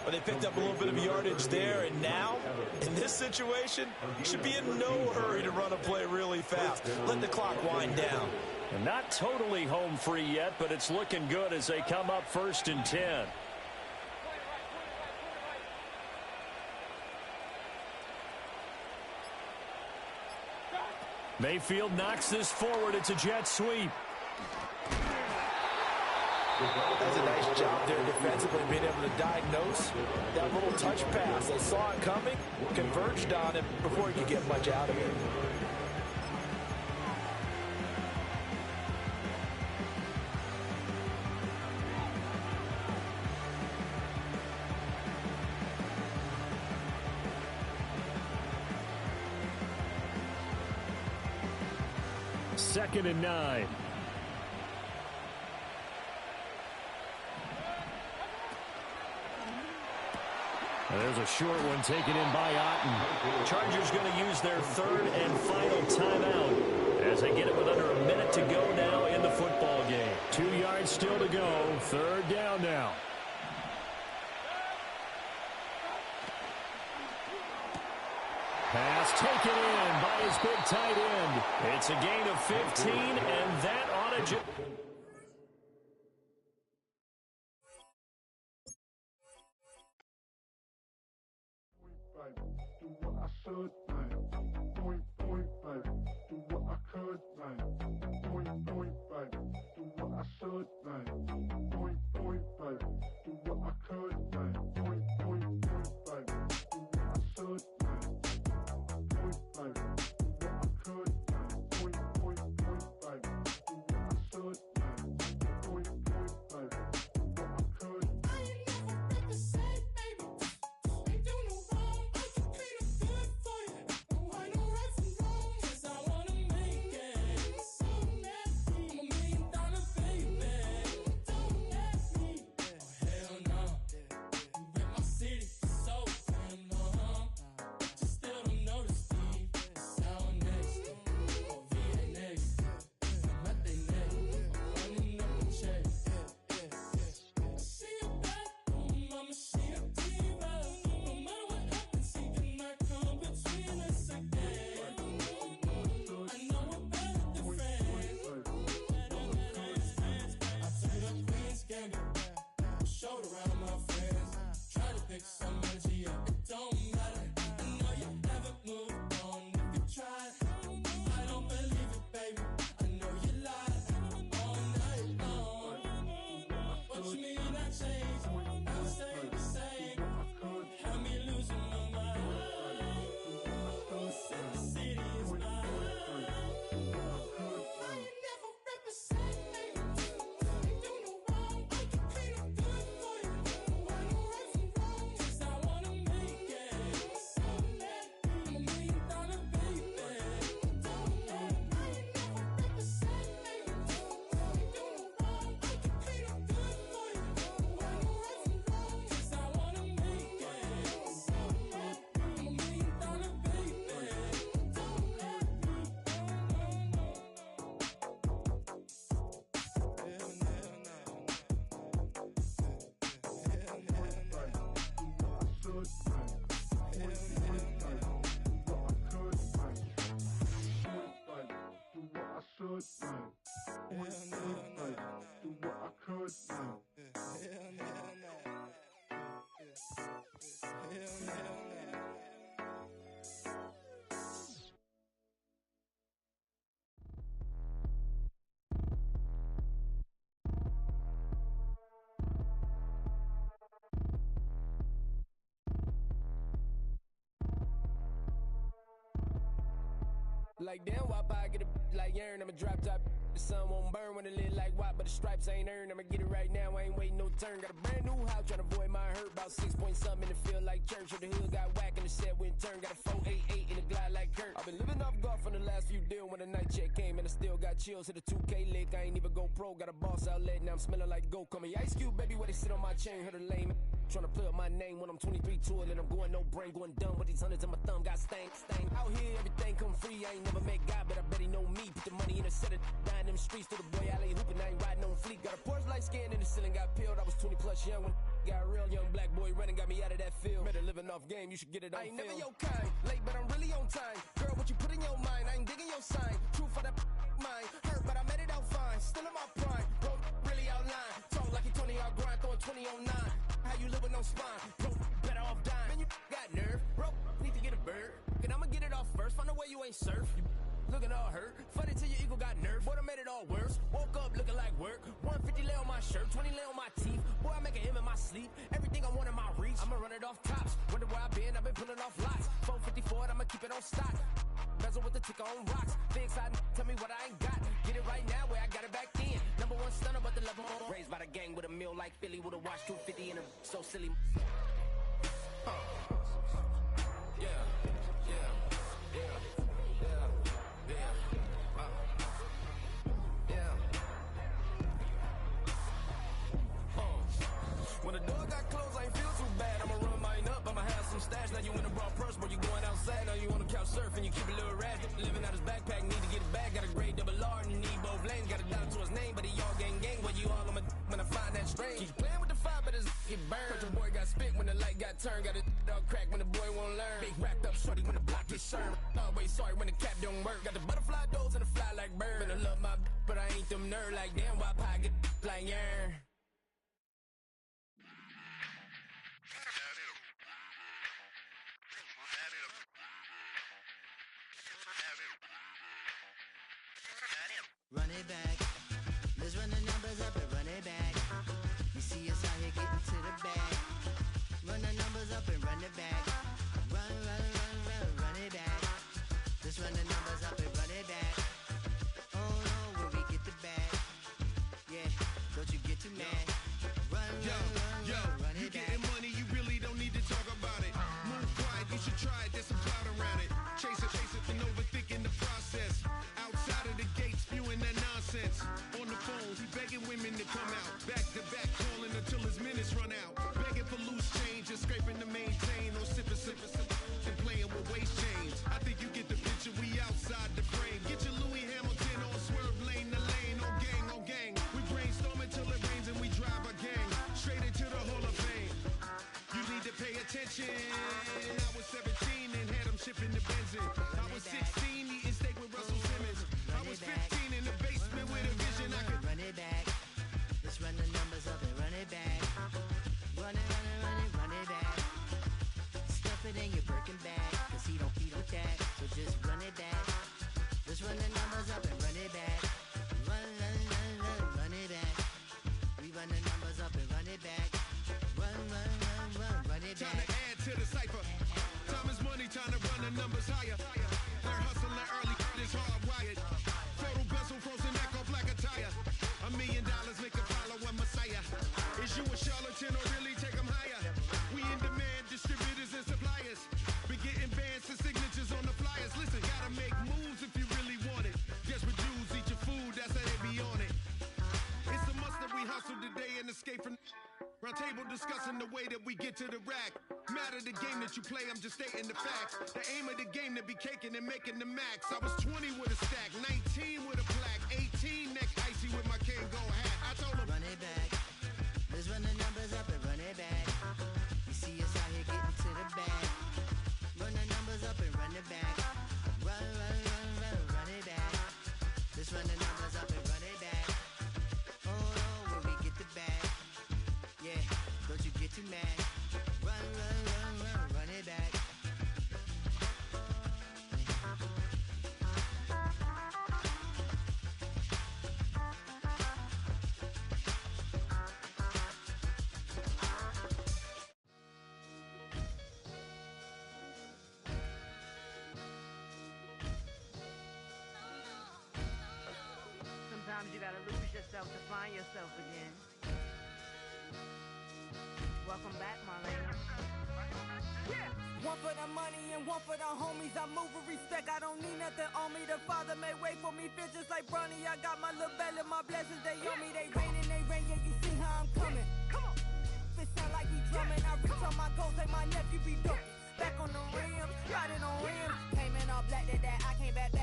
[SPEAKER 6] Well, they picked up a little bit of yardage there, and now, in this situation, should be in no hurry to run a play really fast. Let the clock wind down.
[SPEAKER 5] And not totally home free yet, but it's looking good as they come up 1st and 10. Mayfield knocks this forward. It's a jet sweep.
[SPEAKER 7] That's a nice job there defensively, being able to diagnose that little touch pass. They saw it coming, converged on it before he could get much out of it.
[SPEAKER 5] Second and 9. There's a short one taken in by Otten. Chargers going to use their third and final timeout as they get it with under a minute to go now in the football game. 2 yards still to go. Third down now. Pass taken in by his big tight end. It's a gain of 15, and that ought to...
[SPEAKER 9] Do what I should, man. Point, baby. Do what I could, man. Point, baby. Do what I should, man. Point, baby. Do what I could, man. Point, baby. Do what I should, man. Point, baby. Do what I could, man. Point, baby. Do what I should, man. Point, baby. Do what I could. I ain't never been the same, baby. Ain't do no wrong, I should be the good for you.
[SPEAKER 10] Like damn, why I get a like Aaron? I'm a drop top. The sun won't burn when it lit like white, but the stripes ain't earned. I'ma get it right now, I ain't waiting no turn. Got a brand new house, tryna avoid my hurt. About 6 point something in the field like church. Or the hood got whack and the set went turn. Got a 488 in the glide like Kurt. I've been living off golf from the last few deals. When the night check came and I still got chills. Hit a 2K lick, I ain't even go pro. Got a boss outlet, now I'm smelling like goat. Call me Ice Cube, baby, where they sit on my chain. Heard a lame tryna play up my name when I'm 23 to it. And I'm going no brain, going dumb with these hundreds in my thumb. Got stank. Out here, everything come free. I ain't never met God, but I bet he know me. Put the money in a set of dying them streets to the boy alley hooping. I ain't riding on fleek. Got a Porsche light skin in the ceiling, got peeled. I was 20 plus young when got a real young black boy running, got me out of that field. Better living off game, you should get it on film. I ain't never your kind, late but I'm really on time. Girl, what you put in your mind, I ain't digging your sign. True for that mine, hurt but I made it out fine. Still in my prime, bro, really outline. Talk like you 20 out grind, throwing 20 on 9. How you live with no spine, bro, better off dying. Man, you got nerve, bro, need to get a bird. And I'ma get it off first, find a way you ain't surf. You looking all hurt, funny till your ego got nerve. Boy, I made it all worse, woke up looking like work. 150 lay on my shirt, 20 lay on my teeth. Boy, I make an M in my sleep, everything I want in my reach. I'ma run it off tops, wonder where I've been pulling off lots. 454, I'ma keep it on stock. Bezel with the ticker on rocks. Big side, tell me what I ain't got. Get it right now, where I got it back then. Number one stunner, but the level more. Raised by the gang with a meal like Philly, with a watch 250 and a so silly. When the door got closed, I ain't feel too bad. I'ma run mine up, I'ma have some stash. Now you in a broad purse, but you going outside. Now you on the couch surfing, you keep a little rat. Living out his backpack, need to get it back. Got a grade double R and you need both lanes. Got a dot to his name, but he all gang. Where you all on my when I find that strange. Keep playing with the fire, but his get burned. But your boy got spit when the light got turned. Got a dog crack when the boy won't learn. Big wrapped up shorty when the block gets served. Always sorry when the cap don't work. Got the butterfly doors and the fly like bird. And I love my but I ain't them nerd like damn. Why pie get like yarn?
[SPEAKER 11] Run it back. Let's run the numbers up and run it back. You see us out here getting to the bag. Run the numbers up and run it back. Run it back. Let's run the numbers up and run it back. Oh no, where we get the bag. Yeah, don't you get too mad. Run it back.
[SPEAKER 12] You getting money, you really don't need to talk about it. Move quiet, you should try it, there's some clout around it. Chase it, and overthinking the process. Outside of the gate, spewing that nonsense. On the phone, he begging women to come out. Back to back, calling until his minutes run out. Begging for loose change and scraping to maintain. Or sipping, and playing with waist chains. I think you get the picture, we outside the frame. Get your Louis Hamilton on swerve lane to lane. On gang. We brainstorm until it rains and we drive a gang. Straight into the Hall of Fame. You need to pay attention. I was 17 and had them shipping the Benzin. I was 16 eating steak with Russell Simmons. I was 15 in the basement with a vision. I could
[SPEAKER 11] run it back. Let's run the numbers up and run it back. Run it back. Stuff it in your Birkin bag, cause he don't with that. So just run it back. Let's run the numbers up and run it back. Run it back. We run the numbers up and run it back. Run it back.
[SPEAKER 12] Time to add to the cipher. Time is money, time to run the numbers higher. Learn hustling early, it's hardwired. Total bezel, frozen neck off like a tire. $1 million make a follow a messiah. Is you a charlatan or really take them higher? We in demand, distributors and suppliers. Be getting bands and signatures on the flyers. Listen, gotta make moves if you really want it. Desperate Jews eat your food, that's how they be on it. It's a must that we hustle today and escape from round table discussing the way that we get to the rack. Matter the game that you play, I'm just stating the facts. The aim of the game to be caking and making the max. I was 20 with a stack, 19 with a plaque, 18 neck icy with my Kango hat. I told him
[SPEAKER 11] run it back. Let's run the numbers up and run it back. You see us out here getting to the bag. Run the numbers up and run it back. Run it back. Let's run the numbers up and run it back. Oh no, where we get the bag. Yeah, don't you get too mad. Run it back.
[SPEAKER 13] yourself to find yourself again. Welcome back, Marlena.
[SPEAKER 10] Yeah. One for the money and one for the homies. I move with respect, I don't need nothing on me. The Father made way for me, feel just like Bronny. I got my little belly, my blessings, they on me. They rain, yeah, you see how I'm coming. Come on. It sound like he drumming. I reach on my goals like my nephew be dope. Back on the rims, riding on rims. Came in all black to that, I came back to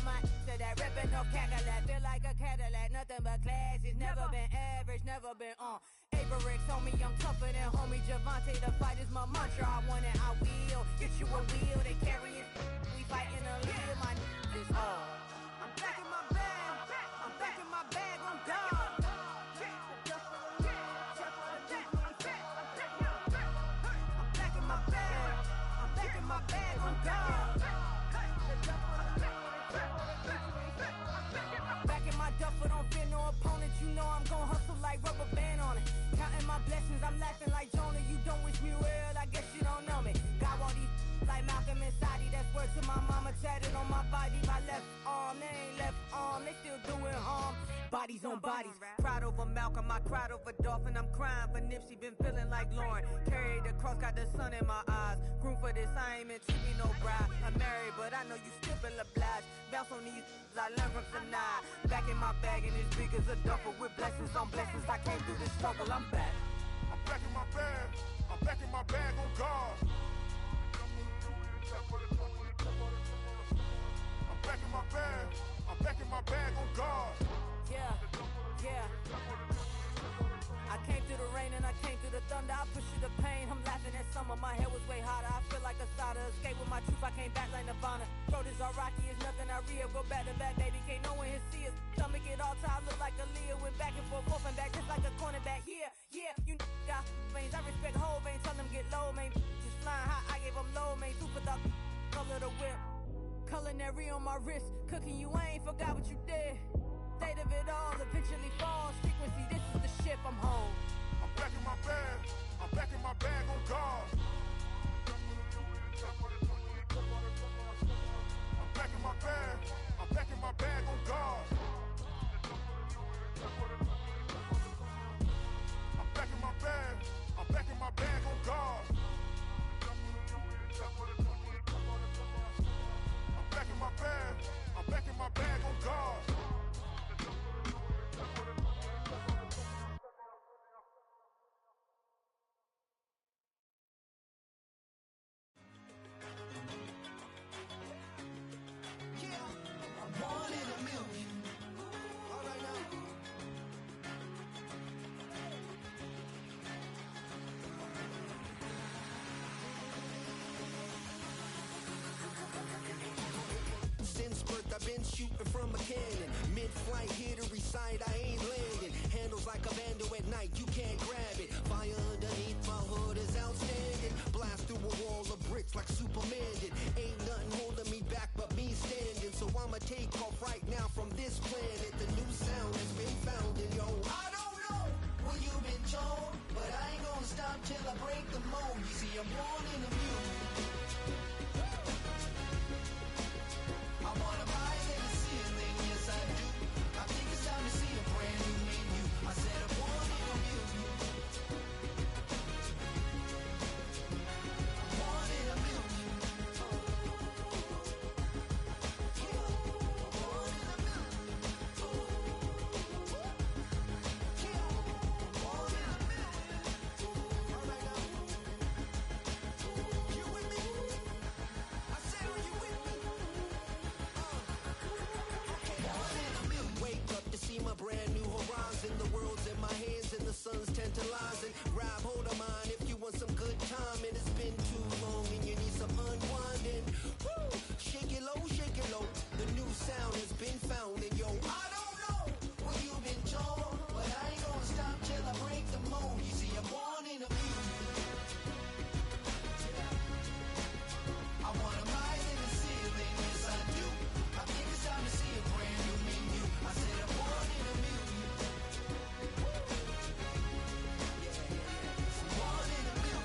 [SPEAKER 10] my to that ripping off Cadillac. Feel like a Cadillac, nothing but class. It's never been average, never been on. Averix on me, I'm tougher than homie Javante. The fight is my mantra, I want it, I will. Get you a wheel, they carry it. We fighting a little, my is all. I'm back in my bag, I'm back in my bag, I'm done. My bag on God. Back in my duffel, don't fear no opponent. You know I'm gon' hustle like rubber band on it. Counting my blessings, I'm laughing like Jonah. You don't wish me well, I guess you don't know me. Got all these like Malcolm and Sadie. That's word to my mama, tatted on my body. My left arm, they ain't left arm, they still doing harm. Bodies on bodies, cried over Malcolm, I cried over Dolphin. I'm crying for Nipsey, been feeling like Lauren. Carried the cross, got the sun in my eyes. Room for this, I ain't meant to be no bride. I'm married, but I know you still feel obliged. Bounce on these, I learned from tonight. Back in my bag, and it's big as a duffel with blessings on blessings. I came through this struggle, I'm back.
[SPEAKER 9] I'm back in my bag, I'm back in my bag on God. I'm back in my bag, I'm back in my bag on God.
[SPEAKER 10] Yeah, yeah. I came through the rain and I came through the thunder. I pushed through the pain, I'm laughing at summer. My head was way hotter, I feel like a cider. Escape with my truth, I came back like Nirvana. Throat is all rocky, it's nothing I real. Go back to back, baby, can't no one here see us. Stomach it all time, look like a Leah. Went back and forth and back, just like a cornerback. Yeah, yeah, you got veins. I respect whole veins, tell them get low, man. Just flying high, I gave them low, man. Super thought, color the whip. Culinary on my wrist, cooking you, I ain't forgot what you did. State of it all eventually falls. Frequency, this is the ship, I'm home.
[SPEAKER 9] I'm back in my bag, I'm back in my bag on God. I'm back in my bag, I'm back in my bag on God. I'm back in my bag, I'm back in my bag on God. I'm back in my bag, I'm back in my bag on God.
[SPEAKER 14] I've been shooting from a cannon. Mid-flight, here to recite, I ain't landing. Handles like a vandal at night, you can't grab it. Fire underneath my hood is outstanding. Blast through a wall of bricks like Superman did. Ain't nothing holding me back but me standing. So I'ma take off right now from this planet. The new sound has been found in yo. I don't know what you've been told, but I ain't gonna stop till I break the mold. You see, I'm born in the music. I wanna rise in the ceiling, yes I do. I think it's time to see a brand new menu. I said I'm born in the music. I'm born in the music. My brand new horizon, the world's in my hands and the sun's tantalizing. Grab hold of mine if you want some good time, and it's been too long and you need some unwinding. Woo! Shake it low, the new sound has been found, and yo, I don't know what you've been told, but I ain't gonna stop till I break the mold. You see, I'm born in the music. I wanna rise in the ceiling, yes I do. I think it's time to see a brand new menu. I said I'm born in the music. Born in the music.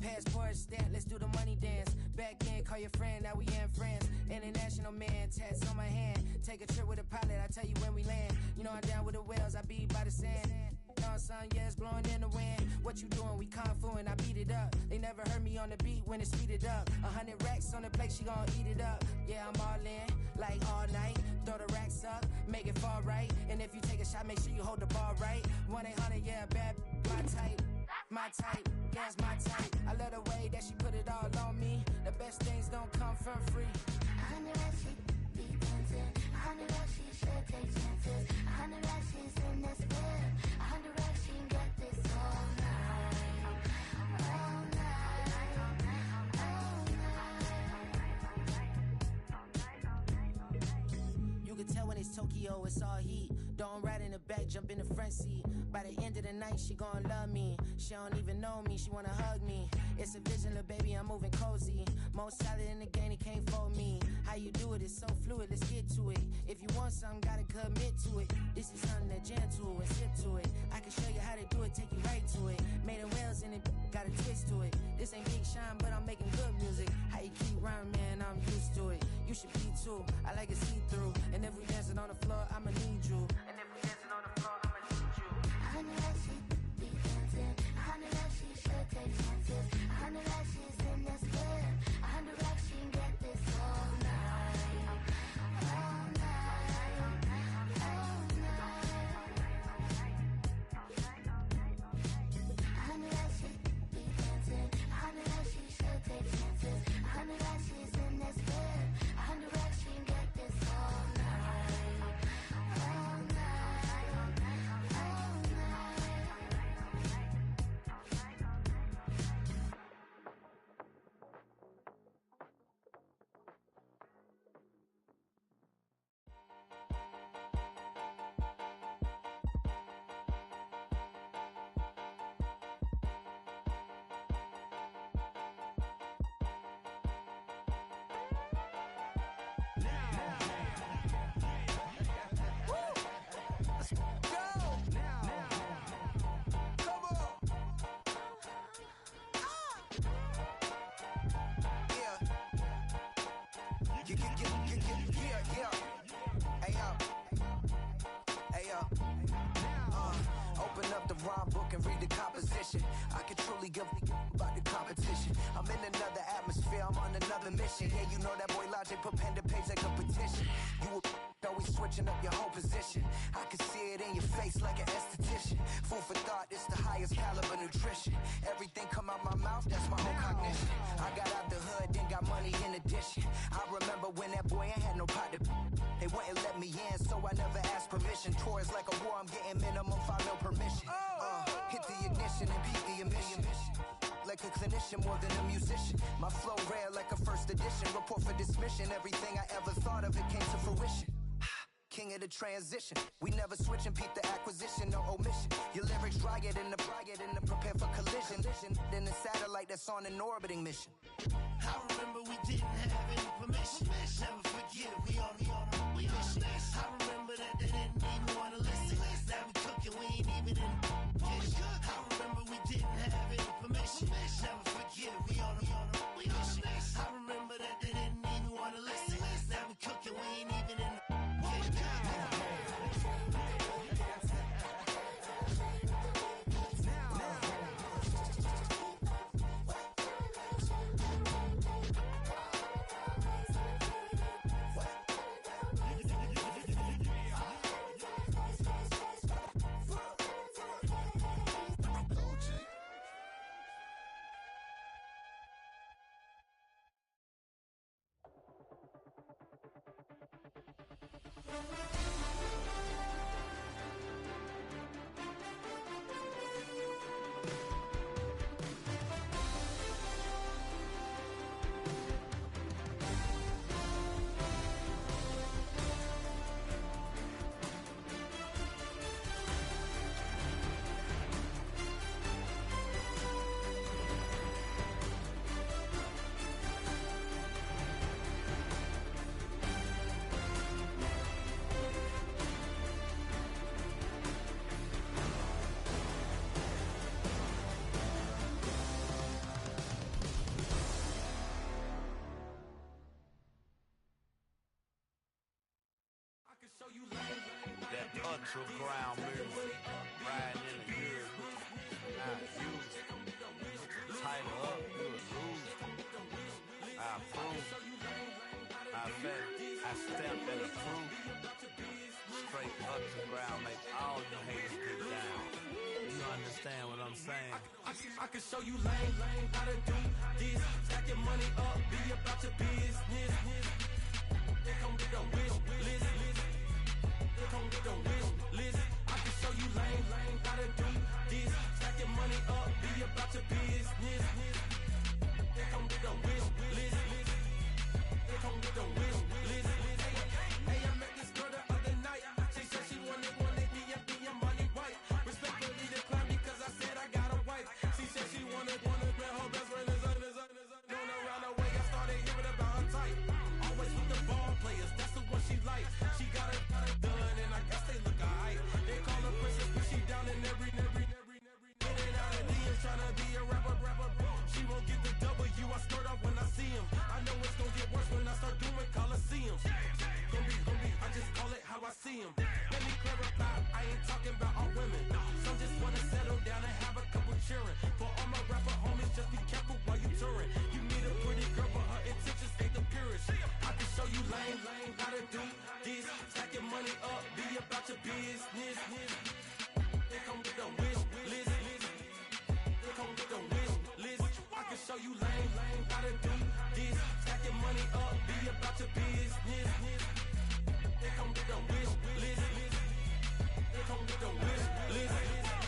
[SPEAKER 10] Passport stamp, let's do the money dance. Back in, call your friend, now we in France. International man, tats on my hand. Take a trip with a pilot, I tell you when we land. You know I'm down with the whales, I be by the sand. On sun, yeah, it's blowing in the wind. What you doing? We kung fu and I beat it up. They never heard me on the beat when it's speeded up. 100 racks on the plate, she gon' eat it up. Yeah, I'm all in, like all night. Throw the racks up, make it fall right. And if you take a shot, make sure you hold the ball right. 1-800, yeah, bad, my type. My type, yeah, it's my type. I love the way that she put it all on me. The best things don't come for free.
[SPEAKER 3] 100 racks, she be dancing. 100 racks, she should take chances. 100 racks, she's in this bed. 100 racks, she can get this all night. All night. All night.
[SPEAKER 10] You can tell when it's Tokyo, it's all heat. Don't ride in the back, jump in the front seat. By the end of the night, she gon' love me. She don't even know me, she wanna hug me. It's a vision, little baby, I'm moving cozy. Most solid in the game, he can't fold me. How you do it, it's so fluid, let's get to it. If you want something, gotta commit to it. This is something that gentle and sip to it. I can show you how to do it, take you right to it. Made in Wales and it got a twist to it. This ain't Big Sean, but I'm making good music. How you keep rhyming, man, I'm used to it. You should be too, I like it see-through. And if we dancing on the floor, I'ma need you. And if we dancing on the floor, I'ma need you.
[SPEAKER 3] 100 racks, she be dancing. 100 racks, she should take chances. 100 racks, she's in this bed. 100 racks, she can get this all night. All night. All night. 100 racks, she be dancing. 100 racks, she should take chances. 100 racks, she's in this bed. 100 racks, she can get this all night. All night. All
[SPEAKER 14] Open up the rhyme book and read the composition. I can truly give about the competition. I'm in another atmosphere, I'm on another mission. Yeah, you know that boy Logic put pen to page like a petition. You always switching up your whole position. I can see it in your face like an esthetician. Food for thought, it's the highest caliber nutrition. Everything come out my mouth, that's my whole cognition. I got out the hood, then got money in addition. I remember when that boy ain't had no pot to. They wouldn't let me in, so I never asked permission. Tours like a war, I'm getting minimum 5 mil permission. Hit the ignition and beat the emission. Like a clinician more than a musician. My flow rare like a first edition. Report for dismission. Everything I ever thought of, it came to fruition. King of the transition. We never switch and peep the acquisition, no omission. Your lyrics dry it in the prepare for collision. Then the satellite that's on an orbiting mission.
[SPEAKER 15] I remember we didn't have any permission. Never forget we on a mission. I remember that they didn't even want to listen. Now we cooking, we ain't even in the kitchen. I remember we didn't have any permission. Never forget we on a mission. I remember that they didn't even want to listen. Now we cooking, we ain't even in the kitchen.
[SPEAKER 16] to ground music, riding in the hood. Now you tighten up, you a lose. I approve. I bet I step and approve. Straight up to ground, make all you haters get down. You understand what I'm saying?
[SPEAKER 17] I can show you lame, how to do this. Stack your money up, be about your business. They come get a wish list. They come get a wish list. I can show you lame, how to do this. Stack your money up, be about your business. They come get a wish list. They come get a wish list. Hey, I met this girl the other night. She said she wanted me and be a money wife. Respectfully declined because I said I got a wife. She said she wanted man, her best friend is known around the way. I started hearing about her type. Always with the ball players, that's the one she likes. She got it done, and I guess they look alright. They call her princess, but she down in every. In and out of DMs, trying to be a rapper. She won't get the W, I skirt off when I see him. I know it's gonna get worse when I start doing Coliseums. Gonna be, I just call it how I see him. Let me clarify, I ain't talking about all women. Some just wanna settle down and have a couple cheering. For all my rapper homies, just be careful while you touring. You meet a pretty girl, but her intentions ain't the purest. I can show you lame, how to do this. Stack your money up, be about your business. They come with a wish list. They come with a wish list. I can show you lame, how to do this. Stack your money up, be about your business. They come with a wish list. They come with a wish list.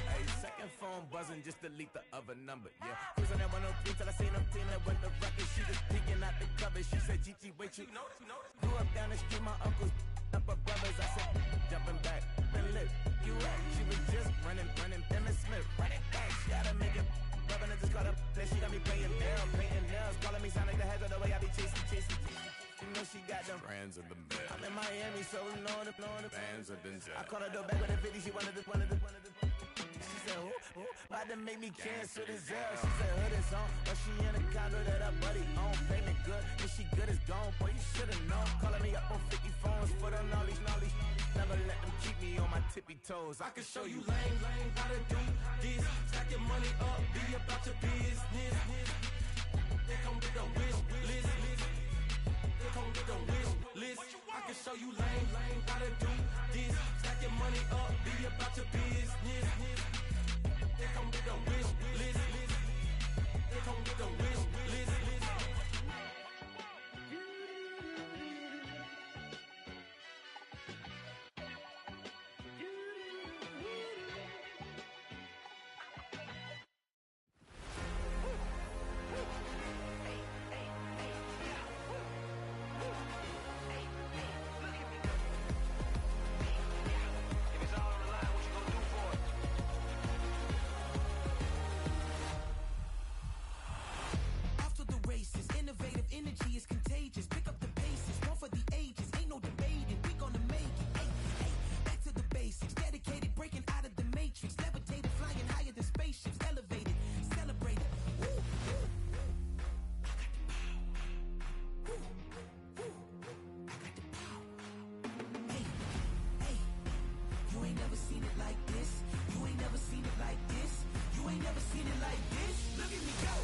[SPEAKER 16] Hey, second phone buzzing, just delete the other number, yeah. Cruising at 103 till I seen them team that went the record. She was peeking out the cover. She said, Gigi, wait, you grew up down the street, my uncles, up her brothers. I said, jumping back, been lit. You at? She was just running, Emmitt Smith, running back. She had to make it. Rubbing it, just caught up. Then she got me playing down, painting nails, calling me sound like the heads of the way I be chasing. You know she got them brands of the bed. I'm in Miami, so we know the bands of the I called her door back with a 50, she wanted the. She said, who? About to make me cancel this L. She said, hood is on, but she in a condo that her buddy own. Payment good, if she good is gone, boy, you should've known. Calling me up on 50 phones for the knowledge. Never let them keep me on my tippy toes. I can show you lame, how to do this. Stack your money up, be about your business. They come with a wish list. They come with a wish list. I can show you lame, how to do this. Stack your money up, be about your business. They come with a wish list. They come with a wish list.
[SPEAKER 14] Innovative energy is contagious. Pick up the paces, one for the ages. Ain't no debating, we gonna make it. Hey, back to the basics. Dedicated, breaking out of the matrix. Levitated, flying higher than spaceships. Elevated, celebrated. Woo, woo. I got the power. Woo, woo. I got the power. Hey, you ain't never seen it like this. You ain't never seen it like this. You ain't never seen it like this. Look at me go.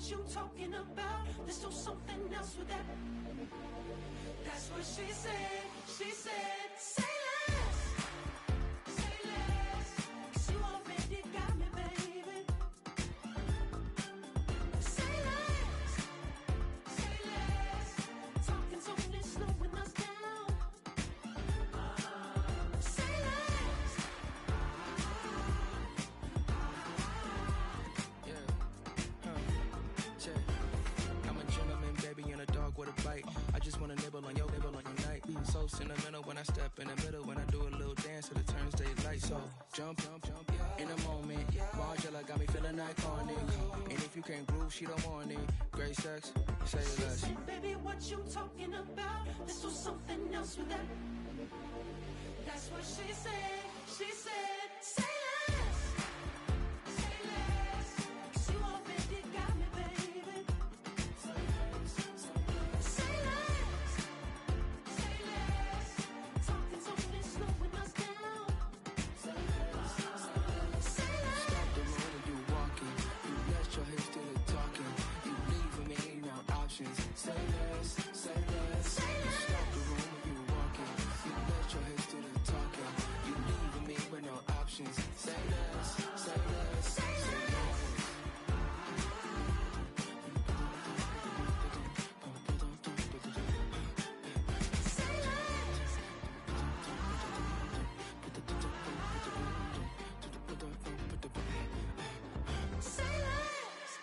[SPEAKER 18] what you talking about. Let's do something else with that. That's what she said. She said, say less. Say less. 'Cause you already got me, baby. Say less. Say less. Talking's only slowing us down. Say less.
[SPEAKER 16] I'm a gentleman, baby, and a dog with a bite. I just wanna nibble on your night. So sentimental when I step in the middle. When I do a little dance, it turns daylight. So jump, in a moment. Margella got me feeling iconic. And if you can't groove, she don't want it. Great sex, say
[SPEAKER 18] She
[SPEAKER 16] less.
[SPEAKER 18] said, baby, what you talking about? Let's do something else with that. That's what she said. She said, say less. Say less. 'Cause you already got me, baby. Say less. Say less. Talking's only slowing us down. Say less. Say less.
[SPEAKER 16] Stop the road when you walking. You let your hips do the talking. You leaving me no options. Say less, say less.
[SPEAKER 18] Say
[SPEAKER 16] You stop the road when you walking. You let your hips do the talking. You leaving me with no options. Say less, say less, say less.
[SPEAKER 18] Say less.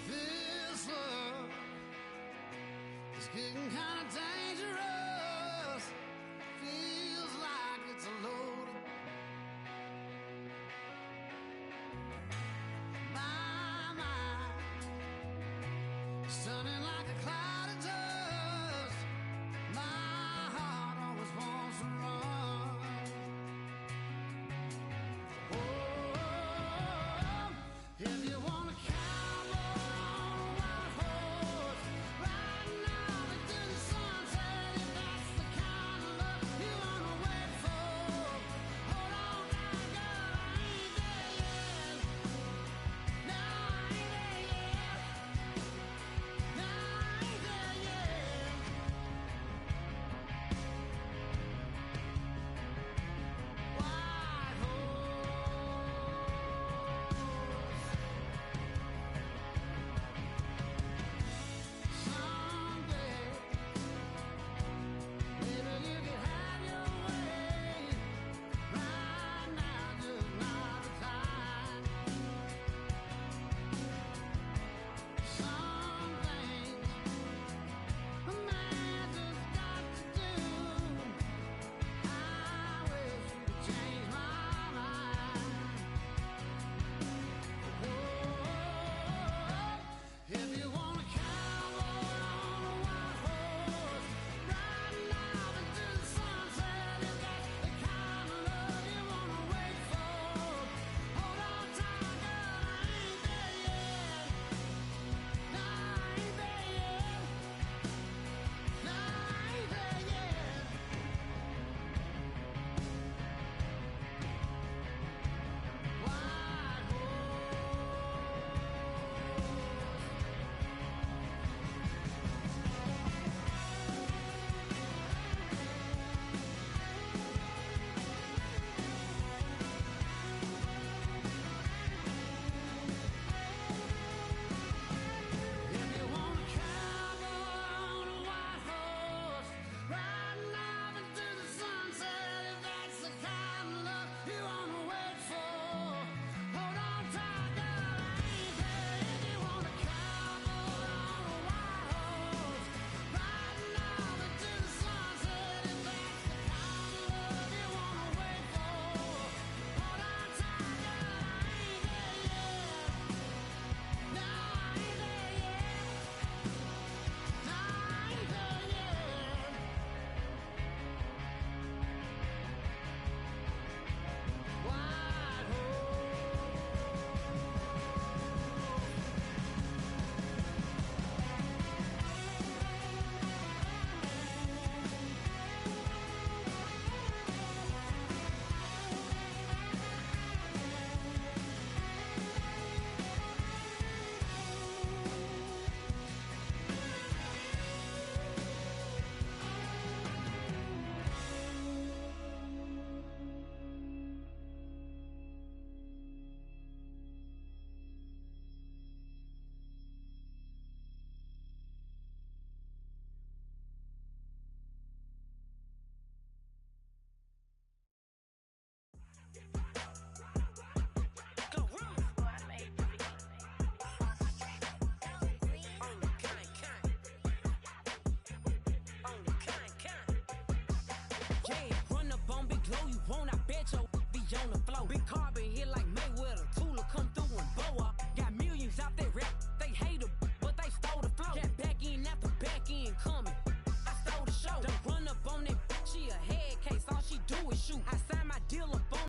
[SPEAKER 15] This love is getting kind of dangerous. Feels like it's a load. My mind is turning like a cloud of dust. My heart always wants to run. Oh, if you wanna cowboy on a white horse, right now into the sunset.
[SPEAKER 19] Been